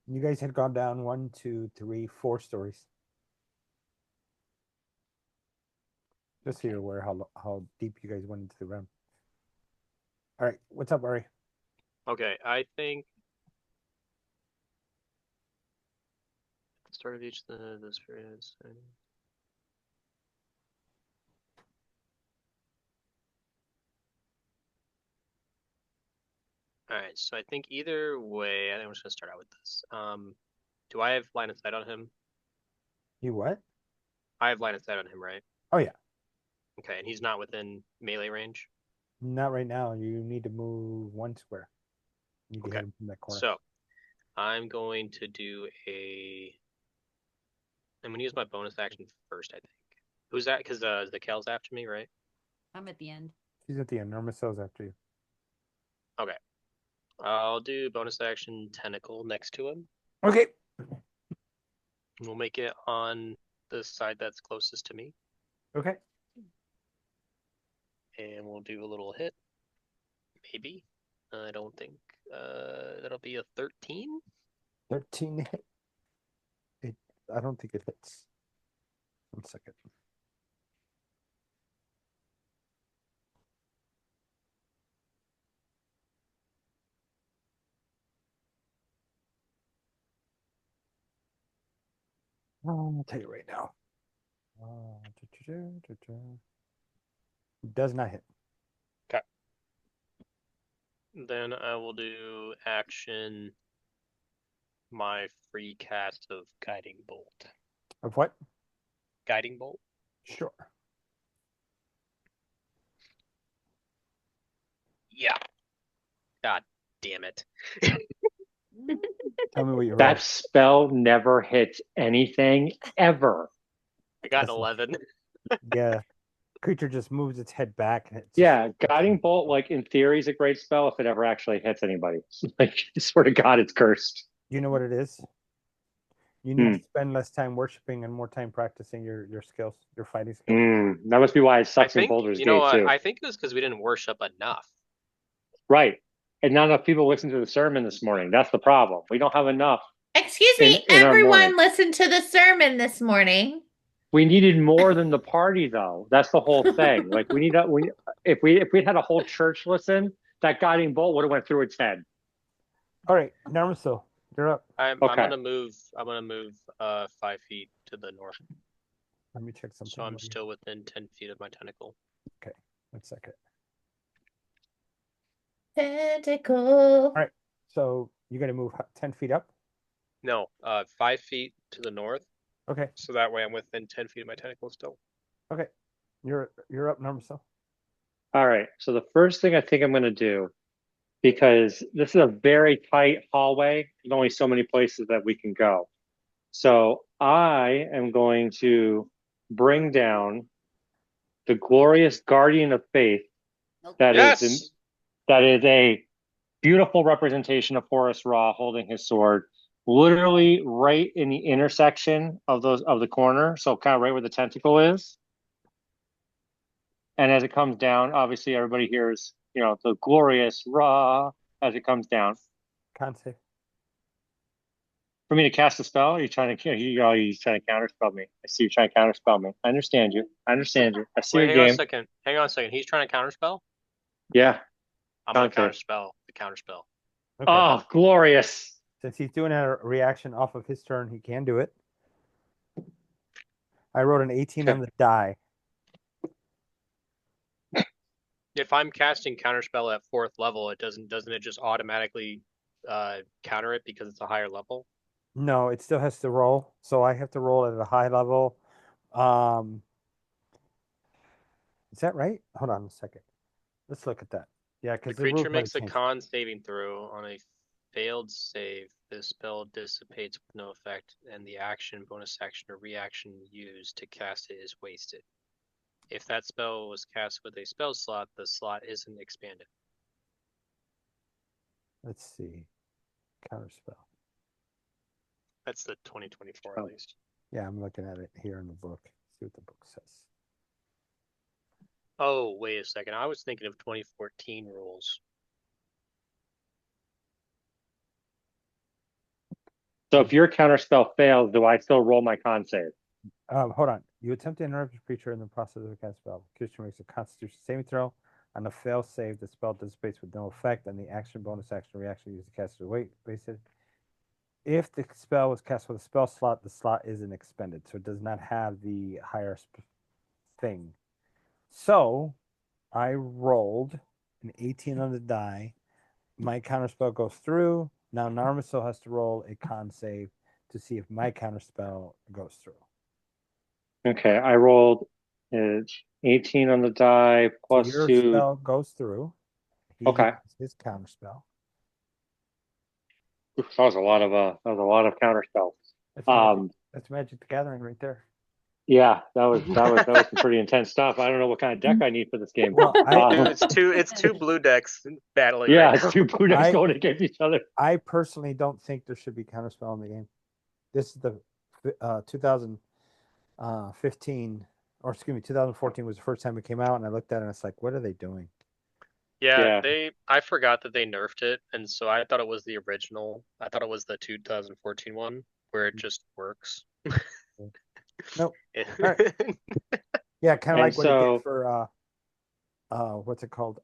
You guys had gone down 1, 2, 3, 4 stories. Just so you're aware how deep you guys went into the realm. All right. What's up, Ari? Okay, I think start of each the spirits. Alright, so I think either way, I think I'm just gonna start out with this. Do I have line of sight on him? You what? I have line of sight on him, right? Oh yeah. Okay, and he's not within melee range. Not right now. You need to move 1 square. You need to hit him from that corner. So I'm going to do I'm gonna use my bonus action first, I think. Who's that? Because the Kel's after me, right? I'm at the end. She's at the end. Normacel's after you. Okay. I'll do bonus action tentacle next to him. Okay. We'll make it on the side that's closest to me. Okay. And we'll do a little hit. Maybe. I don't think that'll be a 13. 13 hit. I don't think it hits. 1 second. I'll tell you right now. Does not hit. Okay. Then I will do action my free cast of Guiding Bolt. Of what? Guiding Bolt? Sure. Yeah. God damn it. Tell me what you roll. That spell never hits anything ever. I got an 11. Yeah. Creature just moves its head back. And Yeah, Guiding Bolt, like in theory, is a great spell if it ever actually hits anybody. Like, I swear to God, it's cursed. You know what it is? You need to spend less time worshiping and more time practicing your skills, your fighting skills. That must be why it I sucks in think, Baldur's you know Gate, what? too. I think it was because we didn't worship enough. Right. And not enough people listened to the sermon this morning. That's the problem. We don't have enough. Excuse me, in our morning. everyone listened to the sermon this morning. We needed more than the party, though. That's the whole thing. Like, if we had a whole church listen, that Guiding Bolt would have went through its head. All right, Narmasil, you're up. I'm gonna move 5 feet to the north. Let me check something. So I'm still within 10 feet of my tentacle. Okay, 1 second. Tentacle. All right, so you're gonna move 10 feet up? No, 5 feet to the north. Okay. So that way I'm within 10 feet of my tentacle still. Okay. You're up, Narmasil. All right. So the first thing I think I'm going to do, because this is a very tight hallway, there's only so many places that we can go. So I am going to bring down the glorious Guardian of Faith. That is a beautiful representation of Horus Ra holding his sword, literally right in the intersection of the corner, so kind of right where the tentacle is. And as it comes down, obviously everybody hears, the glorious Ra as it comes down. Can't say. For me to cast a spell, are you trying to counterspell me? I see you trying to counterspell me. I understand you. I see your game. Hang on a second. He's trying to counterspell? Yeah. I'm going to counterspell the counterspell. Okay. Oh, glorious. Since he's doing a reaction off of his turn, he can do it. I wrote an 18 on the die. If I'm casting counterspell at 4th level, doesn't it just automatically counter it because it's a higher level? No, it still has to roll. So I have to roll at a high level. Is that right? Hold on a second. Let's look at that. Yeah, because the creature makes a con saving throw. On a failed save, the spell dissipates with no effect, and the action, bonus action, or reaction used to cast it is wasted. If that spell was cast with a spell slot, the slot isn't expanded. Let's see. Counterspell. That's the 2024 at least. Yeah, I'm looking at it here in the book. See what the book says. Oh, wait a second. I was thinking of 2014 rules. So if your counterspell fails, do I still roll my con save? Hold on. You attempt to interrupt your creature in the process of a cast spell. Creature makes a Constitution saving throw. On a fail save, the spell dissipates with no effect, and the action, bonus action, reaction used to cast it away. Wasted. if the spell was cast with a spell slot, the slot isn't expended, so it does not have the higher thing. So I rolled an 18 on the die. My counterspell goes through. Now Narmiso has to roll a con save to see if my counterspell goes through. Okay, I rolled 18 on the die plus Your 2. spell goes through. He Okay. has his counterspell. Oof, that was a lot of counter spells. That's Magic the Gathering right there. Yeah, that was some pretty intense stuff. I don't know what kind of deck I need for this game. Well, It's two blue decks battling. Yeah, right it's now. two blue decks going against each other. I personally don't think there should be counterspell in the game. This is the 2015, or excuse me, 2014 was the first time it came out, and I looked at it and it's like, what are they doing? Yeah, I forgot that they nerfed it, and so I thought it was the original. I thought it was the 2014 one where it just works. Nope. Right. Yeah, kind of like what it did for what's it called?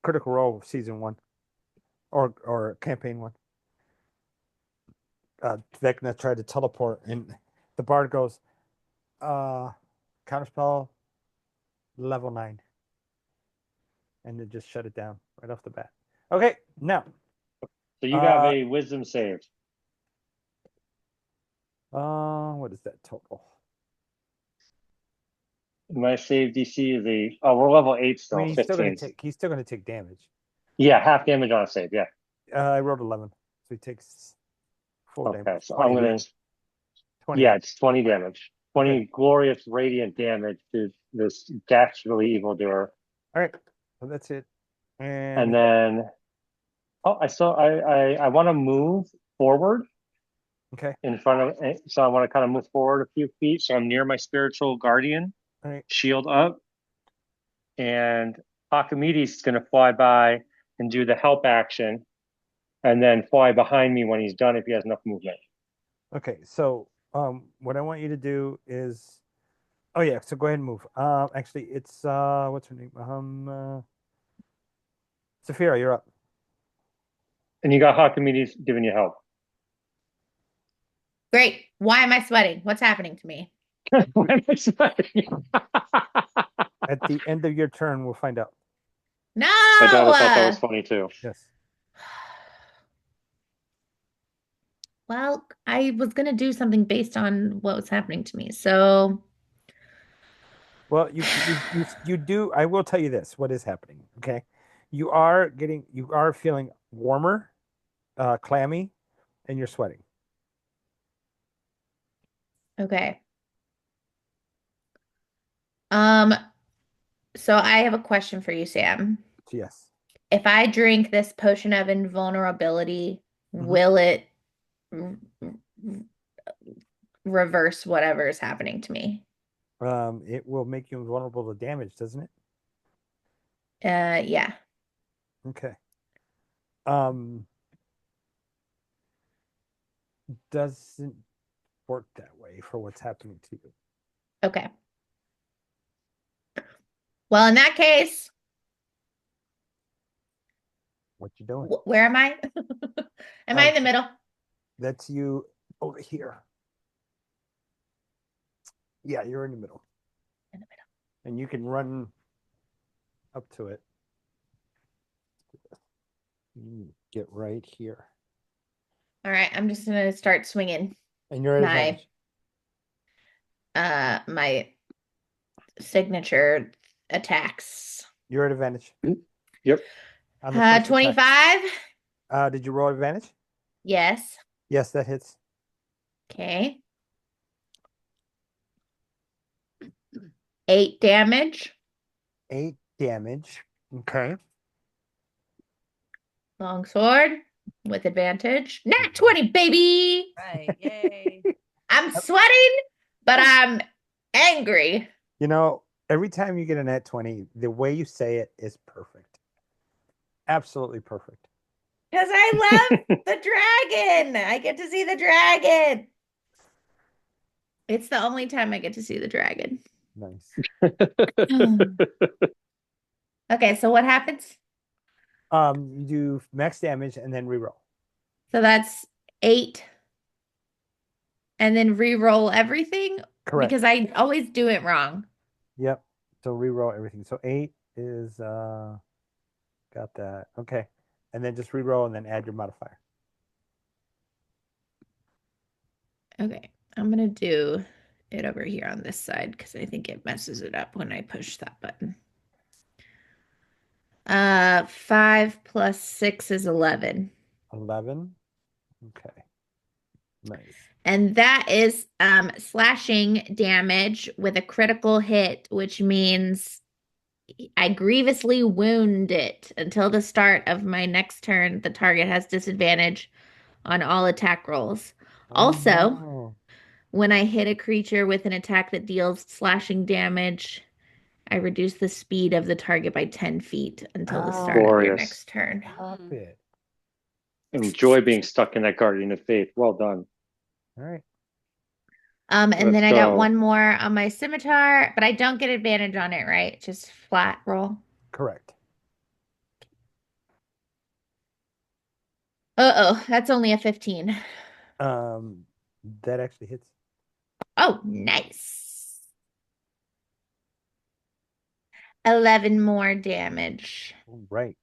Critical Role season 1 or campaign 1. Vecna tried to teleport and the bard goes, counterspell level 9. And it just shut it down right off the bat. Okay, now. So you have a wisdom save. What is that total? My save DC is we're level 8 still. I mean, he's still gonna take damage. Yeah, half damage on a save, yeah. I rolled 11. So he takes full damage. Okay, so I'm gonna 20. Yeah, it's 20 damage. 20 glorious radiant damage to this dastardly evildoer. All right. So that's it. And then I want to move forward. Okay. In front of, so I want to kind of move forward a few feet. So I'm near my spiritual guardian. All right. Shield up. And Archimedes is going to fly by and do the help action and then fly behind me when he's done if he has enough movement. Okay, so what I want you to do is, oh yeah, so go ahead and move. Actually, it's what's her name? Saphira, you're up. And you got Archimedes giving you help. Great. Why am I sweating? What's happening to me? Why am I sweating? At the end of your turn, we'll find out. No. My daughter thought that was funny too. Yes. Well, I was gonna do something based on what was happening to me. So, well, you do. I will tell you this: what is happening? Okay, you are feeling warmer, clammy, and you're sweating. okay. So I have a question for you, Sam. Yes. If I drink this potion of invulnerability, will it reverse whatever is happening to me? It will make you invulnerable to damage, doesn't it? Yeah. Okay. Doesn't work that way for what's happening to you. Okay. Well, in that case, what you doing? Where am I? Am I in the middle? That's you over here. Yeah, you're in the middle. In the middle. And you can run up to it. Get right here. All right, I'm just gonna start swinging. And you're at advantage. My signature attacks. You're at advantage. Yep. 25. Did you roll advantage? Yes. Yes, that hits. Okay. 8 damage. 8 damage. Okay. Longsword with advantage. Nat 20, baby. Right. Yay. I'm sweating, but I'm angry. You know, every time you get a nat 20, the way you say it is perfect. Absolutely perfect. Because I love the dragon. I get to see the dragon. It's the only time I get to see the dragon. Nice. Okay, so what happens? You do max damage and then reroll. So that's 8. And then re-roll everything? Correct. Because I always do it wrong. Yep. So reroll everything. So 8 is got that. Okay. And then just reroll and then add your modifier. Okay. I'm gonna do it over here on this side because I think it messes it up when I push that button. 5 plus 6 is 11. 11. Okay. Nice. And that is slashing damage with a critical hit, which means I grievously wound it. Until the start of my next turn, the target has disadvantage on all attack rolls. Oh, Also, no. when I hit a creature with an attack that deals slashing damage, I reduce the speed of the target by 10 feet until the start of your Glorious. next turn. Stop it. Enjoy being stuck in that Guardian of Faith. Well done. All right. And Let's then I got go. one more on my scimitar, but I don't get advantage on it, right? Just flat roll. Correct. Uh-oh, that's only a 15. That actually hits. Oh, nice. 11 more damage. All right.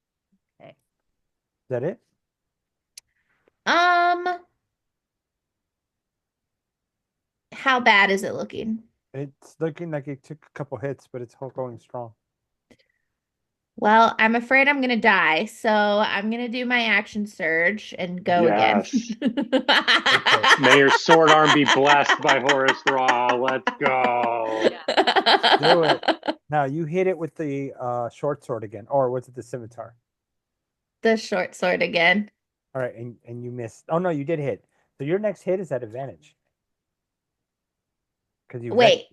Okay. Is that it? How bad is it looking? It's looking like it took a couple hits, but it's all going strong. Well, I'm afraid I'm gonna die, so I'm gonna do my action surge and go Yes. again. May your sword arm be blessed by Horace Raw. Let's go. Do it. Now you hit it with the short sword again, or was it the scimitar? The short sword again. All right, and you missed. Oh no, you did hit. So your next hit is at advantage. Because you Wait,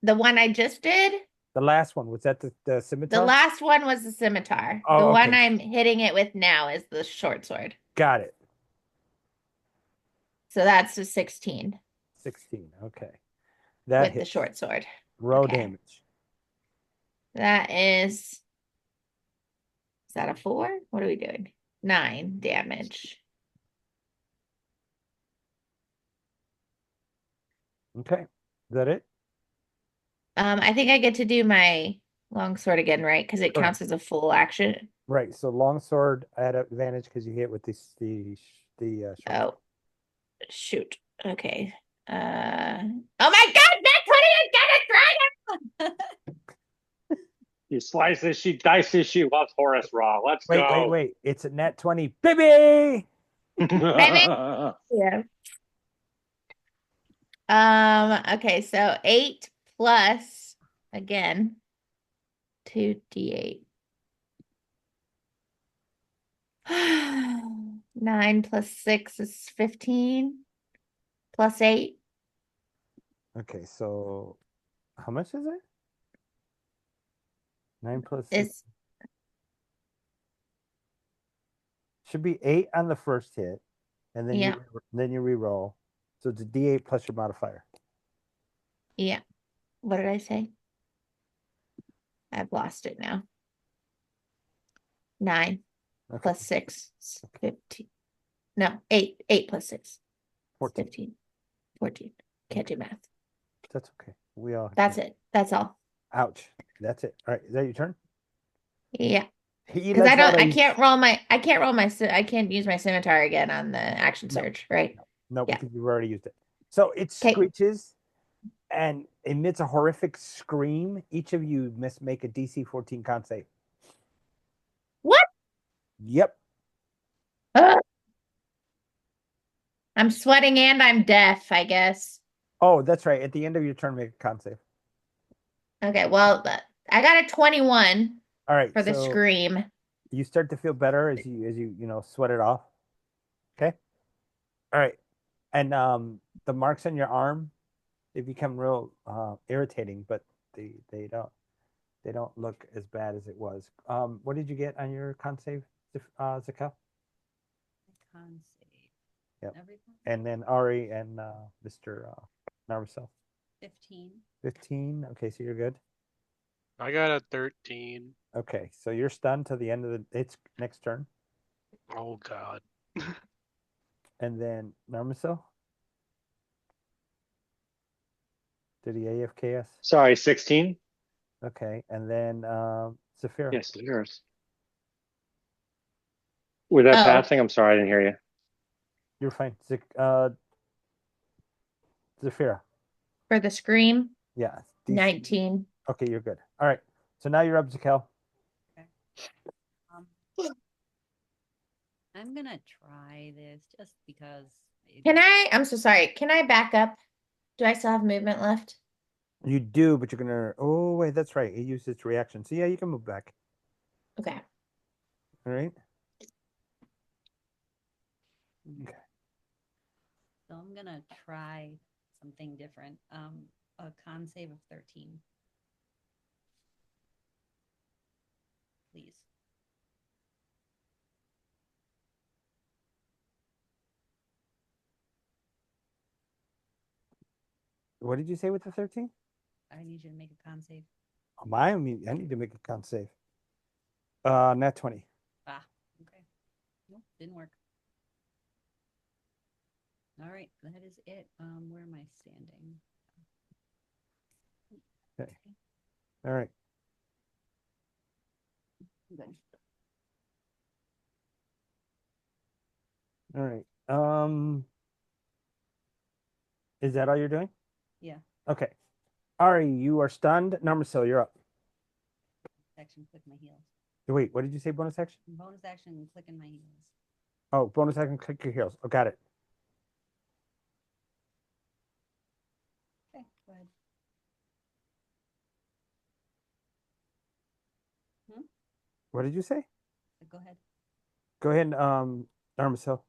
the one I just did? the last one was that the scimitar? The last one was the scimitar. Oh, the one okay. I'm hitting it with now is the short sword. Got it. So that's a 16 16. Okay. That with the hits. short sword. Roll Okay. damage. That is that a 4? What are we doing? 9 damage. Okay. Is that it? I think I get to do my longsword again, right? Because it Correct. counts as a full action. Right. So longsword at advantage because you hit with the short. Oh, shoot. Okay. Oh my God, that 20 is gonna try. You slices, she dices, she loves Horace Raw. Let's go. Wait. It's a nat 20. Baby! Yeah. Okay, so 8 plus again 2d8. 9 plus 6 is 15 plus 8. Okay, so how much is it? 9 plus 6. Is Should be 8 on the first hit, and then Yeah. you re-roll. So it's a D8 plus your modifier. Yeah. What did I say? I've lost it now. 9 Okay. plus 6 is 15. No, 8. 8 plus 6. 14. 15. 14. Can't do math. That's okay. We all. That's it. That's all. Ouch. That's it. All right. Is that your turn? Yeah. He Because lets out I a- can't use my scimitar again on the action No. surge, right? No, Yeah. because you've already used it. So it Okay. screeches and emits a horrific scream. Each of you must make a DC 14 con save. What? Yep. I'm sweating and I'm deaf, I guess. Oh, that's right. At the end of your turn, make a con save. Okay, well, I got a 21 All right. for the so scream. you start to feel better as you sweat it off. Okay. All right. And the marks on your arm, they become real irritating, but they don't look as bad as it was. What did you get on your con save, Zakel? Con save. Yep. Everything? And then Ari and Mr. Narvaso. 15. 15. Okay, so you're good. I got a 13. Okay, so you're stunned to the end of its next turn. Oh God. And then Narmiso? Did he AFK us? Sorry, 16. Okay, and then Zafira. Yes, it's yours. With that passing, I'm sorry, I didn't hear you. You're fine. Zafira. For the scream, Yeah. 19. Okay, you're good. All right. So now you're up, Zakel. Okay. I'm gonna try this just because. I'm so sorry. Can I back up? Do I still have movement left? You do, but you're gonna. Oh wait, that's right. It used its reaction. So yeah, you can move back. Okay. All right. Okay. So I'm gonna try something different. A con save of 13. Please. What did you say with the 13? I need you to make a con save. Oh, I need to make a con save. Nat 20. Ah, okay. Nope, didn't work. All right, that is it. Where am I standing? Okay. All right. Good. All right. Is that all you're doing? Yeah. Okay. Ari, you are stunned. Narmiso, you're up. Action, click my heels. Wait, what did you say? Bonus action? Bonus action, clicking my heels. Oh, bonus action, click your heels. Oh, got it. Okay, go ahead. What did you say? Go ahead. Go ahead, Narmiso.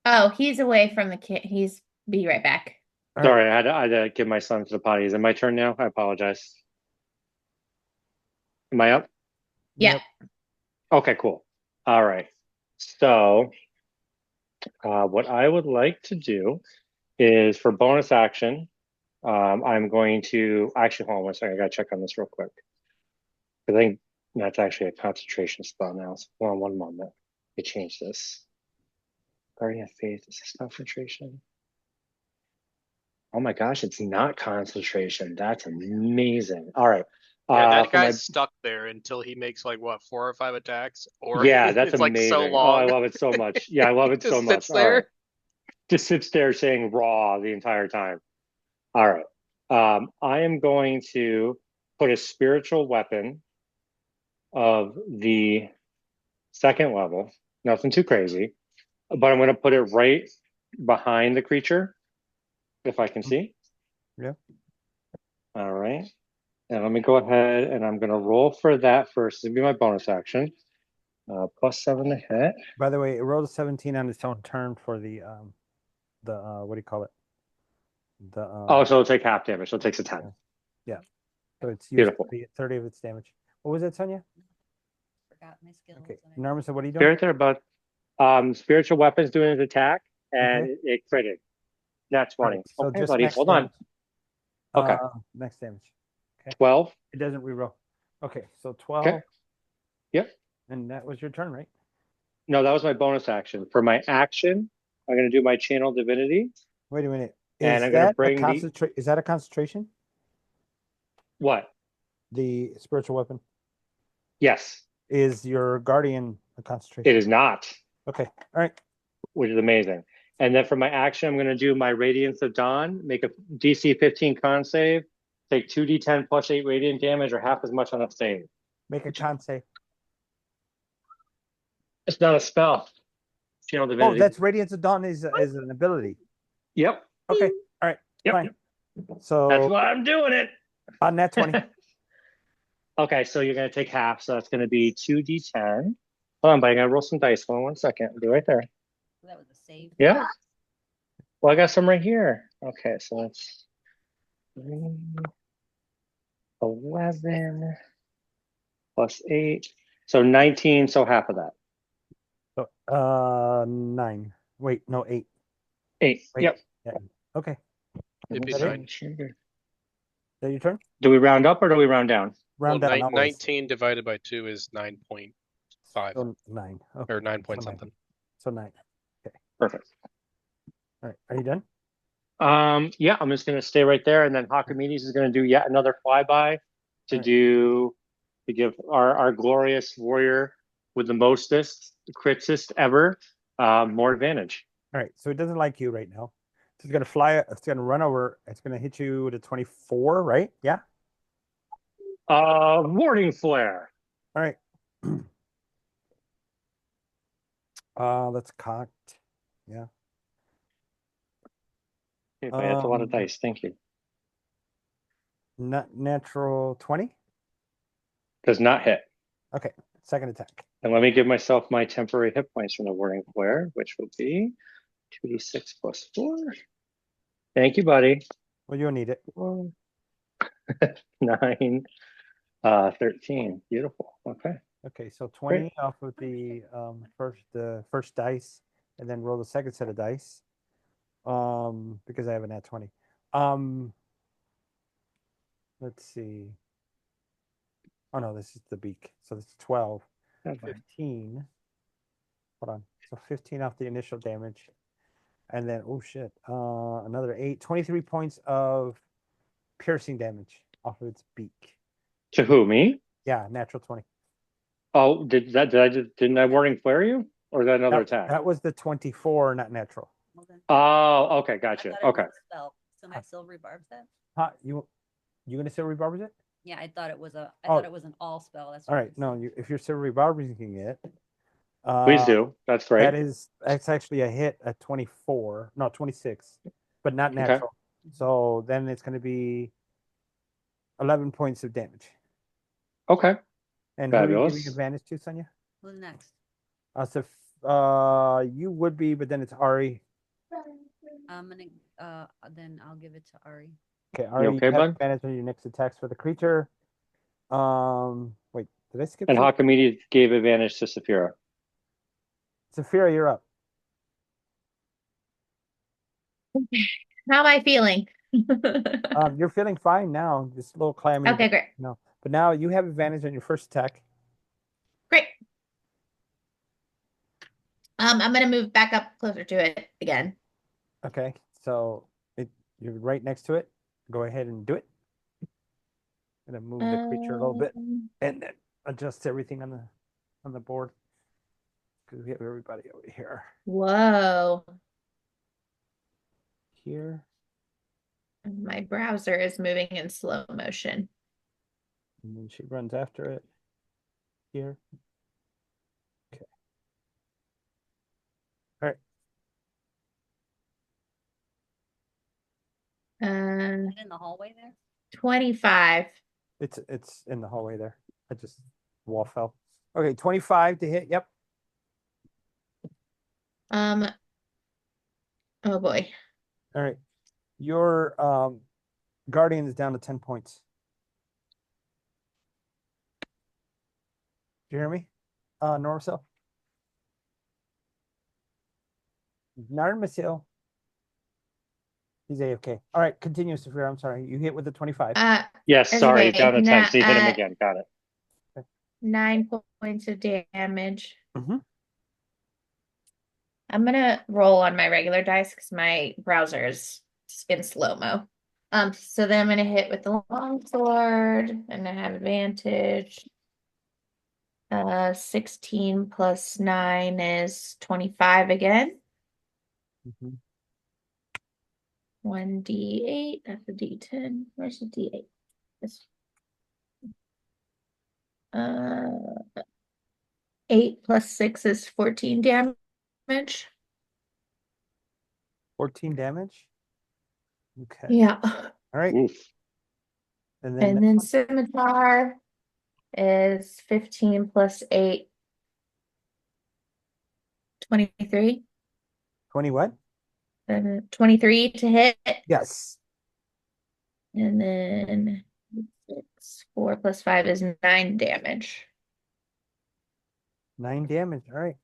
Oh, he's away from the kid. Be right back. All Sorry, right. I had to give my son to the potty. Is it my turn now? I apologize. Am I up? Yep. Okay, cool. All right. So, what I would like to do is for bonus action, I'm going to actually hold on one second. I gotta check on this real quick. I think that's actually a concentration spell now. So hold on one moment. They changed this. Guardian of Faith is this concentration? Oh my gosh, it's not concentration. That's amazing. All right. Yeah, that For my guy's stuck there until he makes like what, 4 or 5 attacks, or yeah, that's it's like so amazing. Oh, I long. love it so much. Yeah, I love He it so just much. sits All right. there. Just sits there saying raw the entire time. All right. I am going to put a spiritual weapon of the second level. Nothing too crazy, but I'm going to put it right behind the creature, if I can see. Yeah. All right. And let me go ahead and I'm going to roll for that first. This will be my bonus action. +7 to hit. By the way, it rolled a 17 on its own turn for the what do you call it? Oh, so it'll take half damage. So it takes a 10. Yeah. So it's used Beautiful. 30 of its damage. What was that, Sonia? Forgot my skills. Okay. Narmiso, what are you Stay doing? right there, bud. Spiritual weapons doing his attack, and Okay. it critted. That's 20. Right, so Okay, just buddy, max hold on. damage. Okay. Max damage. Okay. 12. It doesn't reroll. Okay, so 12. Okay. Yep. And that was your turn, right? No, that was my bonus action. For my action, I'm going to do my channel divinity. Wait a minute. And I'm going to bring is that a concentration? What? The spiritual weapon? Yes. Is your guardian a concentration? It is not. Okay. All right. Which is amazing. And then for my action, I'm going to do my Radiance of Dawn, make a DC 15 con save, take 2d10 plus 8 radiant damage or half as much on a save. Make a con save. It's not a spell. Channel divinity. Oh, that's Radiance of Dawn is an ability. Yep. Okay. All right. Yep. Fine. So that's why I'm doing it. On that 20. Okay, so you're going to take half. So that's going to be 2d10. Hold on, but I got to roll some dice. Hold on 1 second. I'll be right there. That was a save. Yeah. Well, I got some right here. Okay, so that's 11 plus 8. So 19, so half of that. So, 9. Wait, no, 8. 8. Wait. Yep. Yeah. Okay. It'd be Is that it? nine. Is that your turn? Do we round up or do we round down? Round Well, down always. 19 divided by 2 is 9.5 So 9. Okay. or 9 point So 9. something. So 9. Okay. Perfect. All right. Are you done? Yeah, I'm just gonna stay right there, and then Hakamides is gonna do yet another flyby to Right. to give our glorious warrior with the mostest critist ever more advantage. All right. So it doesn't like you right now. It's gonna fly. It's gonna run over. It's gonna hit you with a 24, right? Yeah. Warning flare. All right. That's cocked. Yeah. Okay, that's a lot of Um, dice. Thank you. Not natural 20. Does not hit. Okay. Second attack. And let me give myself my temporary hit points from the warning flare, which will be 2d6 plus 4. Thank you, buddy. Well, you'll need it. 9, 13. Beautiful. Okay. Okay. So 20 off of the first dice, and then roll the second set of dice. Because I have a nat 20. Let's see. Oh no, this is the beak. So this is 12. 15. Hold on. So 15 off the initial damage. And then, oh shit. Another 8. 23 points of piercing damage off of its beak. To who, me? Yeah, natural 20. Oh, didn't I warning flare you? Or is that another attack? That was the 24, not natural. Well, then, Oh, okay, I gotcha. thought it Okay. was a spell. So my silvery barbs that? Huh? You gonna silvery barbers it? Yeah, I thought it was I Oh. thought it was an all spell. That's All what right. No, if you're silvery barbers it. Please do. That's great. That's actually a hit at 24. No, 26, but not natural. So then it's going to be 11 points of damage. Okay. And who are you Fabulous. giving advantage to, Sonia? Who's next? So you would be, but then it's Ari. I'm gonna then I'll give it to Ari. Okay, Ari, okay, you have bud? advantage on your next attacks for the creature. Wait, did I skip? And Hakamidi gave advantage to Saphira. Saphira, you're up. How am I feeling? You're feeling fine now. Just a little clammy. Okay, great. No, but now you have advantage on your first attack. Great. I'm gonna move back up closer to it again. Okay, so you're right next to it. Go ahead and do it. I'm gonna move the creature a little bit and then adjust everything on the board because we have everybody over here. Whoa. Here. My browser is moving in slow motion. And then she runs after it. Here. Okay. All right. In the hallway there? 25. It's in the hallway there. I just wall fell. Okay, 25 to hit. Yep. Oh boy. All right. Your guardian is down to 10 points. Do you hear me? Norcel? Narmasil. He's AFK. All right, continue, Saphira. I'm sorry. You hit with the 25. Yes, That's sorry, okay. down to 10. Now, So you hit him again. Got it. 9 points of damage. Mm-hmm. I'm gonna roll on my regular dice because my browser is in slow-mo. So then I'm gonna hit with the longsword and I have advantage. 16 plus 9 is 25 again. Mm-hmm. 1d8. That's a d10. Where's the d8? This. 8 plus 6 is 14 damage. 14 damage? Okay. Yeah. All right. Oof. And then scimitar is 15 plus 8. 23. 20 what? 23 to hit. Yes. And then 4 plus 5 is 9 damage. 9 damage. All right.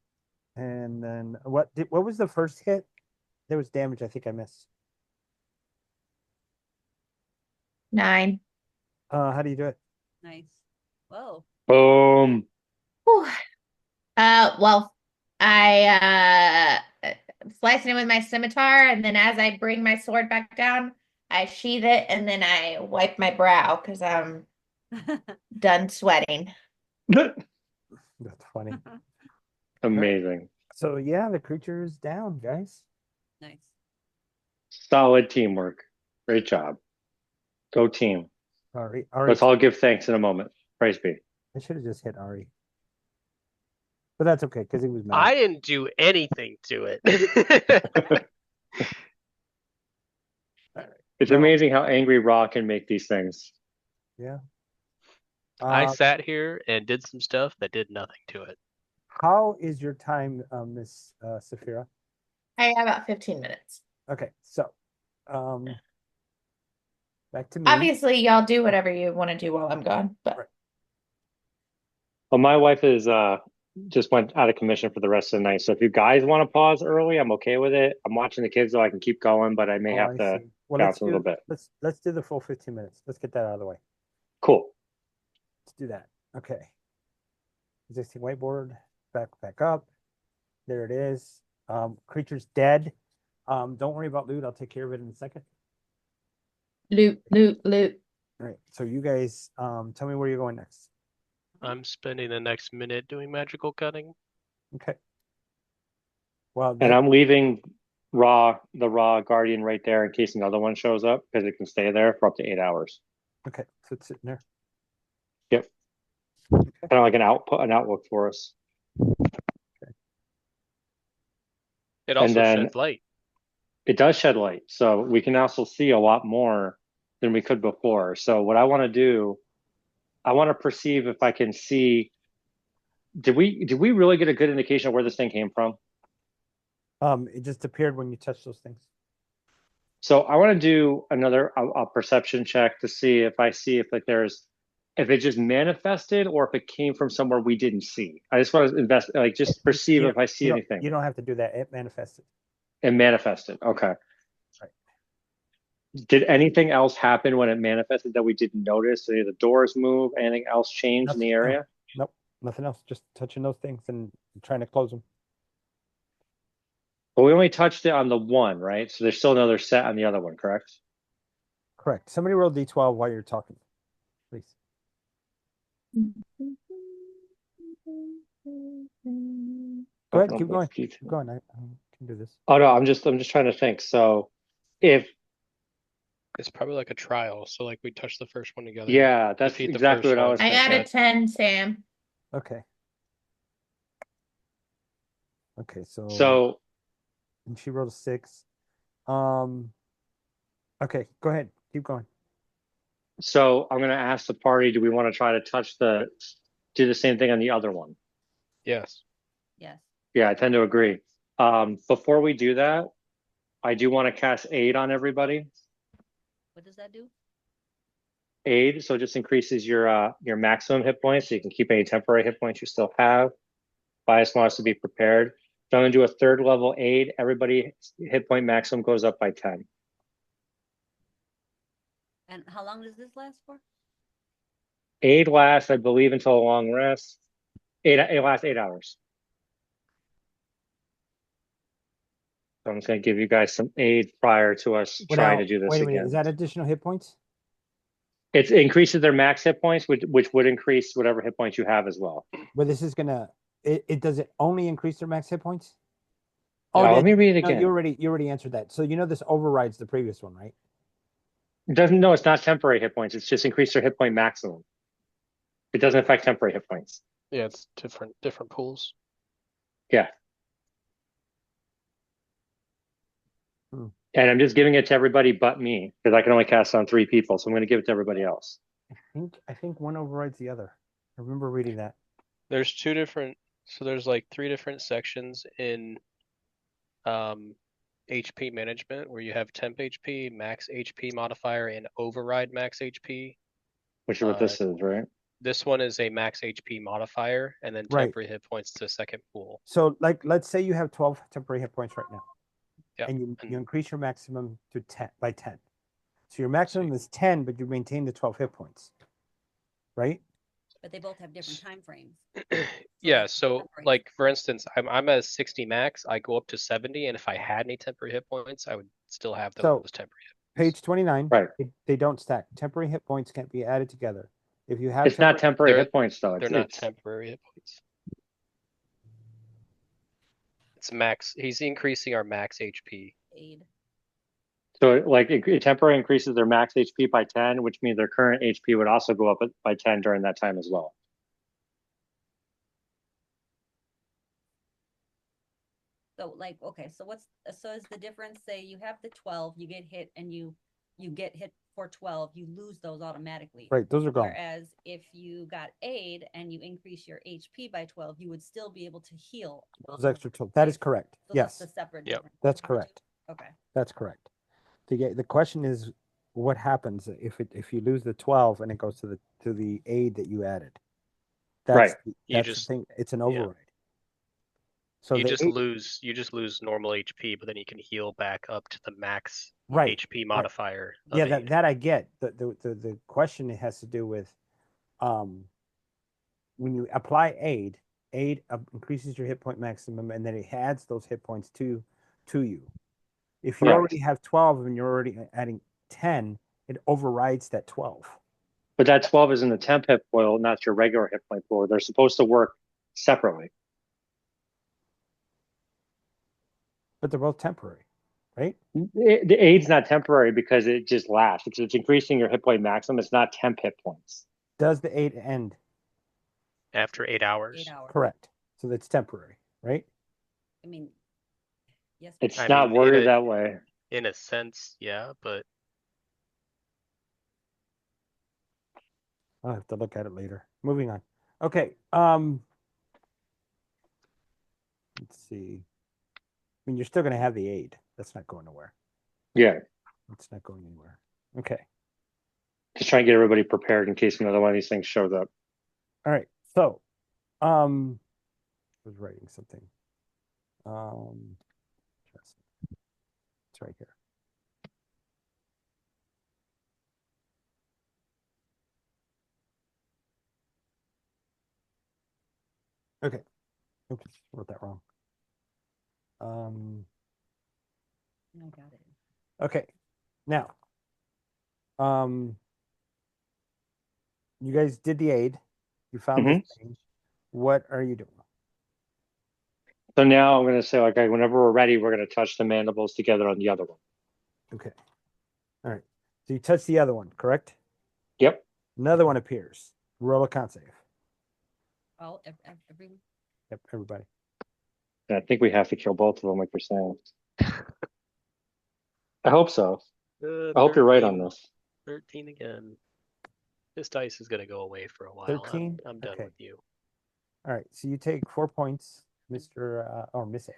And then what was the first hit? There was damage I think I missed. 9. How do you do it? Nice. Whoa. Boom. Whew. Well, I slice it in with my scimitar, and then as I bring my sword back down, I sheath it, and then I wipe my brow because I'm done sweating. That's funny. Amazing. So yeah, the creature is down, guys. Nice. Solid teamwork. Great job. Go team. Ari, Let's all give thanks in a moment. Praise be. I should have just hit Ari. But that's okay, because he was mad. I didn't do anything to it. It's amazing how angry Raw can make these things. Yeah. I sat here and did some stuff that did nothing to it. How is your time, Miss Saphira? I got about 15 minutes. Okay, so back to me. Obviously, y'all do whatever you want to do while I'm gone, but Right. Well, my wife is just went out of commission for the rest of the night. So if you guys want to pause early, I'm okay with it. I'm watching the kids so I can keep going, but I may have to bounce a little bit. Let's do the full 15 minutes. Let's get that out of the way. Cool. Let's do that. Okay. Existing whiteboard. Back up. There it is. Creature's dead. Don't worry about loot. I'll take care of it in a second. loot. All right. So you guys tell me where you're going next. I'm spending the next minute doing magical cutting. Okay. Well, And I'm leaving the raw guardian right there in case another one shows up because it can stay there for up to 8 hours. okay. So it's sitting there. Yep. Okay. Kind of like an outlook for us. It also then- sheds light. It does shed light, so we can also see a lot more than we could before. So what I want to do, I want to perceive if I can see. Did we really get a good indication of where this thing came from? It just appeared when you touched those things. So I want to do another a perception check to see if if it just manifested or if it came from somewhere we didn't see. I just want to perceive if I see anything. You don't have to do that. It manifested. It manifested. Okay. Right. Did anything else happen when it manifested that we didn't notice? Did the doors move? Anything else change in the area? Nope. Nothing else. Just touching those things and trying to close them. But we only touched it on the one, right? So there's still another set on the other one, correct? Correct. Somebody roll D12 while you're talking, please. Go ahead. Keep going. Keep going. I can do this. Oh no, I'm just trying to think. So if It's probably like a trial. So like we touched the first one together. yeah, that's Defeat the exactly first what I one. was I thinking. got a 10, Sam. Okay. Okay. So and she rolled a 6. Okay. Go ahead. Keep going. So I'm gonna ask the party, do we want to try to do the same thing on the other one? Yes. Yes. Yeah, I tend to agree. Before we do that, I do want to cast aid on everybody. What does that do? Aid, so it just increases your maximum hit points, so you can keep any temporary hit points you still have. I just want us to be prepared. So I'm gonna do a 3rd level aid. Everybody hit point maximum goes up by 10. And how long does this last for? Aid lasts, I believe, until a long rest. It lasts 8 hours. So I'm just gonna give you guys some aid prior to us trying to do this wait a minute. again. Is that additional hit points? It increases their max hit points, which would increase whatever hit points you have as well. Well, this is gonna. It does it only increase their max hit points? Let me read it no, again. you already answered that. So this overrides the previous one, right? No, it's not temporary hit points. It's just increase their hit point maximum. It doesn't affect temporary hit points. Yeah, it's different pools. Yeah. And I'm just giving it to everybody but me because I can only cast on 3 people. So I'm going to give it to everybody else. I think one overrides the other. I remember reading that. There's 2 different. So there's like 3 different sections in HP management where you have temp HP, max HP modifier, and override max HP. Which is what this is, right? This one is a max HP modifier, and then temporary hit points to second pool. So, let's say you have 12 temporary hit points right now. Yep. and you increase your maximum to 10 by 10. So your maximum is 10, but you maintain the 12 hit points, right? But they both have different time frames. Yeah, so like for instance, I'm at 60 max. I go up to 70, and if I had any temporary hit points, I would still have those temporary hit points. Page 29, Right. They don't stack. Temporary hit points can't be added together. If you have It's not temporary hit points though. They're not temporary hit points. It's max. He's increasing our max HP. Aid. So like it temporarily increases their max HP by 10, which means their current HP would also go up by 10 during that time as well. So like, okay, so is the difference, say you have the 12, you get hit and you get hit for 12, you lose those automatically. Right, those are gone. Whereas if you got aid and you increase your HP by 12, you would still be able to heal those extra 12. That is correct. So yes. That's the separate Yep. difference. That's correct. Okay. That's correct. The question is what happens if you lose the 12 and it goes to the aid that you added. That's the thing. It's an override. Yeah. So you just lose normal HP, but then you can heal back up to the max HP modifier. Yeah, that I get. The question it has to do with when you apply aid increases your hit point maximum, and then it adds those hit points to you. If you already have 12 and you're already adding 10, it overrides that 12. But that 12 is in the temp hit pool, not your regular hit point pool. They're supposed to work separately. But they're both temporary, right? The aid's not temporary because it just lasts. It's increasing your hit point maximum. It's not temp hit points. Does the aid end? After 8 hours. 8 hours. Correct. So that's temporary, right? I mean, yes. It's not worded that way. In a sense, yeah, but I'll have to look at it later. Moving on. Okay. Let's see. I mean, you're still going to have the aid. That's not going nowhere. Yeah. It's not going anywhere. Okay. Just trying to get everybody prepared in case another one of these things shows up. All right. So, I was writing something. It's right here. Okay. Oops, wrote that wrong. I got it. Okay. Now, you guys did the aid. You found the change. What are you doing? So now I'm going to say, like, whenever we're ready, we're going to touch the mandibles together on the other one. Okay. All right. So you touch the other one, correct? Yep. Another one appears. Roll a con save. Oh, everyone? Yep, everybody. I think we have to kill both of them, like you're saying. I hope so. I hope you're right on this. 13 again. This dice is going to go away for a while. 13? I'm done with you. All right. So you take 4 points, Miss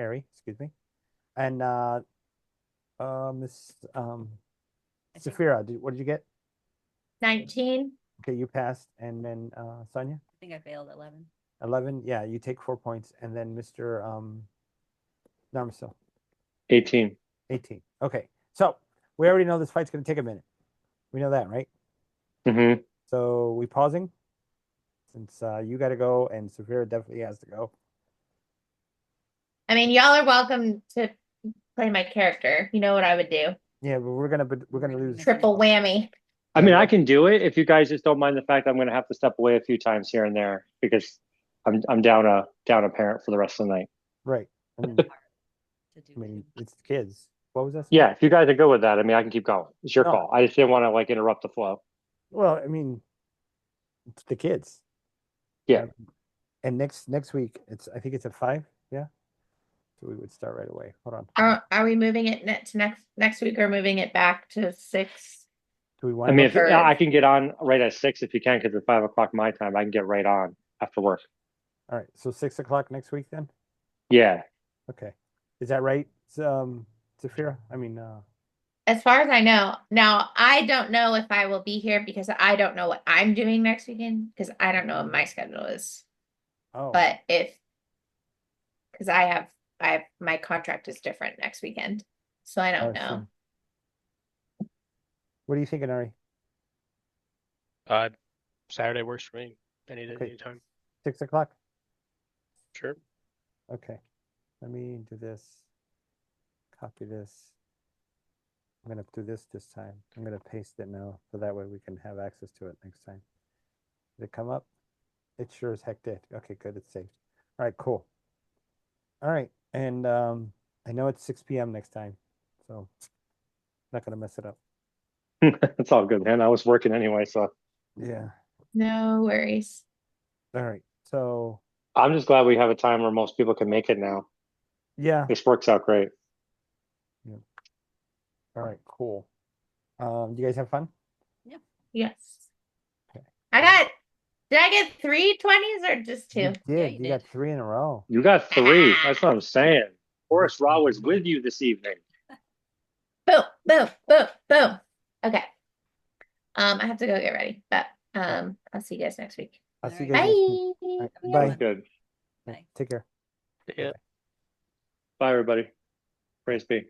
Airy, excuse me. And Miss Safira, what did you get? 19. Okay, you passed. And then Sonia? I think I failed 11. 11, yeah, you take 4 points. And then Mr. Narmiso? 18. 18. Okay. So we already know this fight's going to take a minute. We know that, right? Mm-hmm. So we pausing? Since you got to go and Safira definitely has to go. I mean, y'all are welcome to play my character. You know what I would do. Yeah, but we're gonna lose. Triple whammy. I mean, I can do it if you guys just don't mind the fact I'm going to have to step away a few times here and there because I'm down a parent for the rest of the night. Right. I mean, it's the kids. What was that? Yeah, if you guys are good with that, I mean, I can keep going. It's your call. I just didn't want to like interrupt the flow. Well, I mean, it's the kids. Yeah. And next week, I think it's at 5. Yeah. So we would start right away. Hold on. Are we moving it to next week or moving it back to 6? Do we want? I mean, if I can get on right at 6 if you can, because it's 5 o'clock my time, I can get right on after work. All right. So 6 o'clock next week then. Yeah. Okay. Is that right, Zafira? I mean, as far as I know. Now, I don't know if I will be here because I don't know what I'm doing next weekend because I don't know what my schedule is. Oh. But because I have my contract is different next weekend. so I Oh, don't know. What are you thinking, Ari? Saturday works for me. Okay. Anytime. 6 o'clock? Sure. Okay. Let me do this. Copy this. I'm going to do this time. I'm going to paste it now, so that way we can have access to it next time. Did it come up? It sure as heck did. Okay, good. It's saved. All right, cool. All right. And I know it's 6 p.m. next time, so not going to mess it up. It's all good, man. I was working anyway, so Yeah. No worries. All right. So, I'm just glad we have a time where most people can make it now. yeah. This works out great. All right, cool. Do you guys have fun? Yes. Okay. Did I get 3 20s or just 2? You did. Yeah, you you got did. 3 in a row. You got 3. That's what I'm saying. Forrest Raw was with you this evening. Boom, boom, boom, boom. Okay. I have to go get ready, but I'll see you guys next week. I'll see you All guys right. next week. All right, Bye. bye. Sounds good. Bye. Take care. Yeah. Bye, everybody. Praise be.